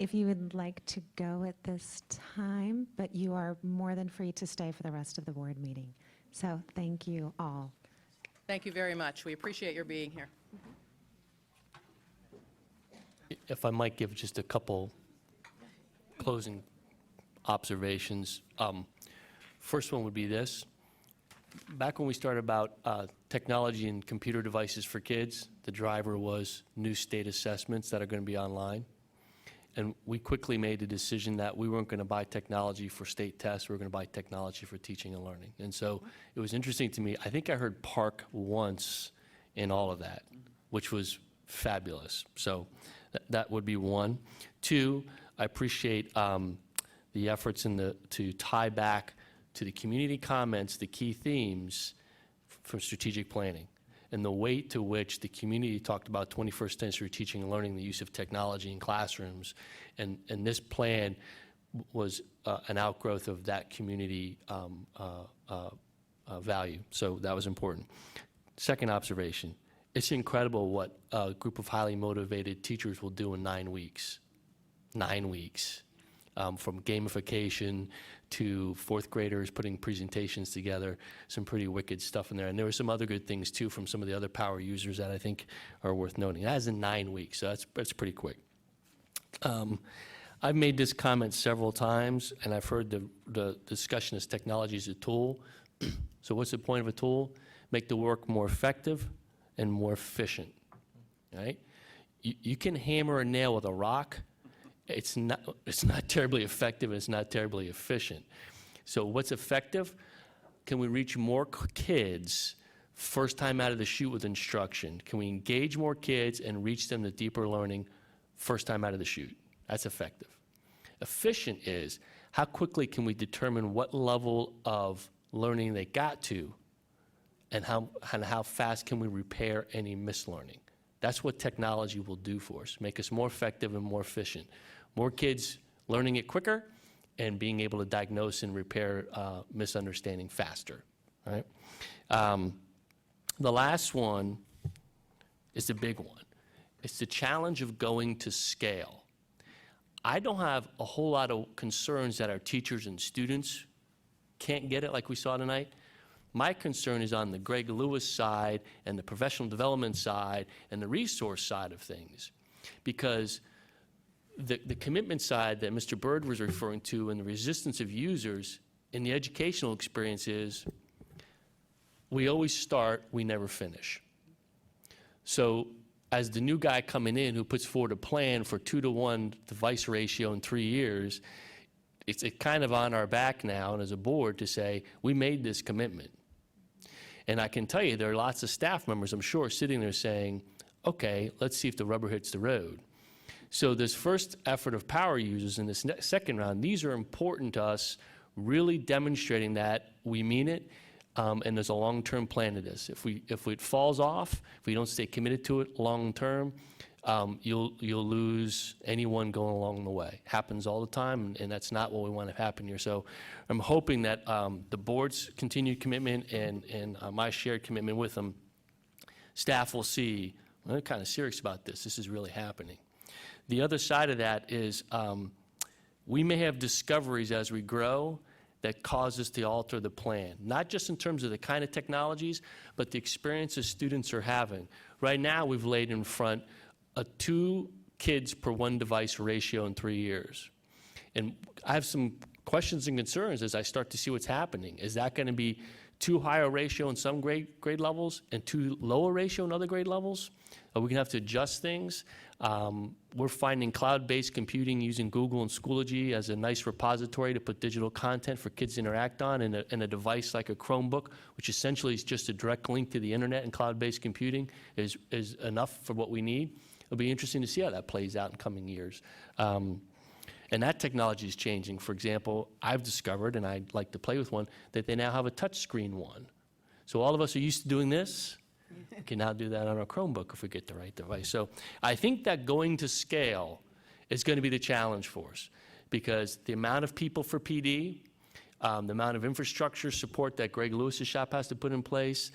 If you would like to go at this time, but you are more than free to stay for the rest of the board meeting. So thank you all. Thank you very much. We appreciate your being here. If I might give just a couple closing observations. First one would be this. Back when we started about technology and computer devices for kids, the driver was new state assessments that are going to be online. And we quickly made the decision that we weren't going to buy technology for state tests, we were going to buy technology for teaching and learning. And so it was interesting to me. I think I heard park once in all of that, which was fabulous. So that would be one. Two, I appreciate the efforts to tie back to the community comments, the key themes from strategic planning, and the weight to which the community talked about 21st century teaching and learning, the use of technology in classrooms, and this plan was an outgrowth of that community value. So that was important. Second observation, it's incredible what a group of highly motivated teachers will do in 9 weeks. 9 weeks. From gamification to fourth graders putting presentations together, some pretty wicked stuff in there. And there were some other good things too from some of the other power users that I think are worth noting. That is in 9 weeks, so that's pretty quick. I've made this comment several times, and I've heard the discussion as technology is a tool. So what's the point of a tool? Make the work more effective and more efficient, right? You can hammer a nail with a rock. It's not terribly effective, and it's not terribly efficient. So what's effective? Can we reach more kids first time out of the chute with instruction? Can we engage more kids and reach them to deeper learning first time out of the chute? That's effective. Efficient is how quickly can we determine what level of learning they got to, and how fast can we repair any mislearning? That's what technology will do for us, make us more effective and more efficient. More kids learning it quicker and being able to diagnose and repair misunderstanding faster, right? The last one is the big one. It's the challenge of going to scale. I don't have a whole lot of concerns that our teachers and students can't get it like we saw tonight. My concern is on the Greg Lewis side and the professional development side and the resource side of things, because the commitment side that Mr. Bird was referring to and the resistance of users in the educational experience is we always start, we never finish. So as the new guy coming in who puts forward a plan for 2-to-1 device ratio in 3 years, it's kind of on our back now and as a board to say, we made this commitment. And I can tell you there are lots of staff members, I'm sure, sitting there saying, okay, let's see if the rubber hits the road. So this first effort of power users in this second round, these are important to us, really demonstrating that we mean it, and there's a long-term plan to this. If it falls off, if we don't stay committed to it long-term, you'll lose anyone going along the way. Happens all the time, and that's not what we want to happen here. So I'm hoping that the board's continued commitment and my shared commitment with them, staff will see, well, they're kind of serious about this. This is really happening. The other side of that is we may have discoveries as we grow that cause us to alter the plan, not just in terms of the kind of technologies, but the experiences students are having. Right now, we've laid in front a 2 kids per 1 device ratio in 3 years. And I have some questions and concerns as I start to see what's happening. Is that going to be too high a ratio in some grade levels and too low a ratio in other grade levels? Are we going to have to adjust things? We're finding cloud-based computing using Google and Schoology as a nice repository to put digital content for kids to interact on, and a device like a Chromebook, which essentially is just a direct link to the internet, and cloud-based computing is enough for what we need. It'll be interesting to see how that plays out in coming years. And that technology is changing. For example, I've discovered, and I'd like to play with one, that they now have a touch screen one. So all of us are used to doing this. We can now do that on our Chromebook if we get the right device. So I think that going to scale is going to be the challenge for us, because the amount of people for PD, the amount of infrastructure support that Greg Lewis's shop has to put in place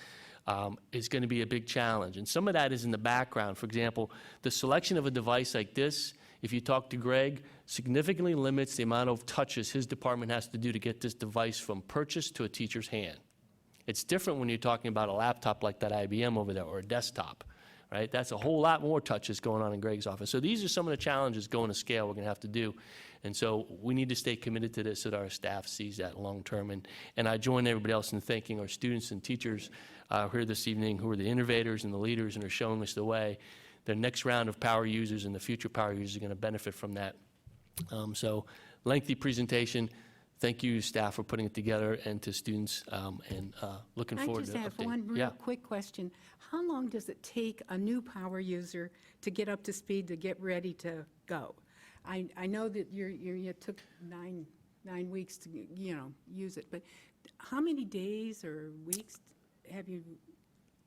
is going to be a big challenge. And some of that is in the background. For example, the selection of a device like this, if you talk to Greg, significantly limits the amount of touches his department has to do to get this device from purchase to a teacher's hand. It's different when you're talking about a laptop like that IBM over there, or a desktop, right? That's a whole lot more touches going on in Greg's office. So these are some of the challenges going to scale we're going to have to do. And so we need to stay committed to this so that our staff sees that long term. And I join everybody else in thanking our students and teachers here this evening, who are the innovators and the leaders and are showing us the way. The next round of power users and the future power users are going to benefit from that. So lengthy presentation. Thank you, staff, for putting it together, and to students, and looking forward to the I just have update. one Yeah. real quick question. How long does it take a new power user to get up to speed, to get ready to go? I know that you took nine weeks to, use it, but how many days or weeks have you,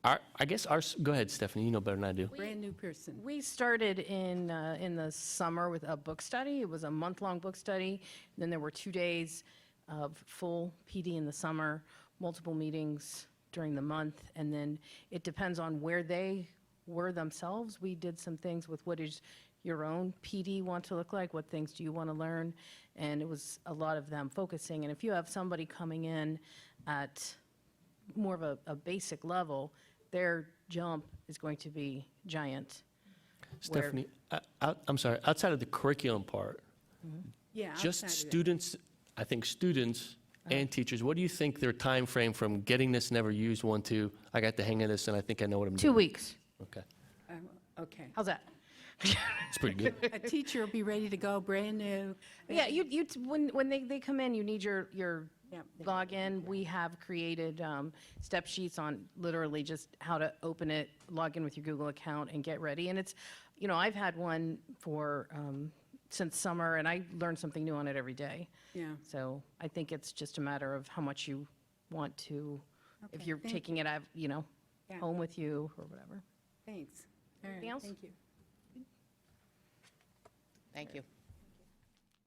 I guess go ahead, Stephanie, you know better than I do. brand new person? We started in the summer with a book study. It was a month-long book study. Then there were 2 days of full PD in the summer, multiple meetings during the month, and then it depends on where they were themselves. We did some things with what is your own PD want to look like, what things do you want to learn, and it was a lot of them focusing. And if you have somebody coming in at more of a basic level, their jump is going to be giant. where- Stephanie, I'm sorry, outside of the curriculum part, Yeah. just outside of that. students, I think students and teachers, what do you think their time frame from getting this, never used one, to I got the hang of this and I think I know what I'm 2 doing? weeks. Okay, Okay. How's that? it's pretty good. A teacher will be ready to go, brand new. Yeah, when they come in, you need your Yeah. login. We have created step sheets on literally just how to open it, log in with your Google account, and get ready. And it's, I've had one for since summer, and I learn something new on it every day. Yeah. So I think it's just a matter of how much you want to, if Okay, you're thank taking it out, Yeah. home with you or whatever. Thanks. All right, Anything else? thank you. Thank you.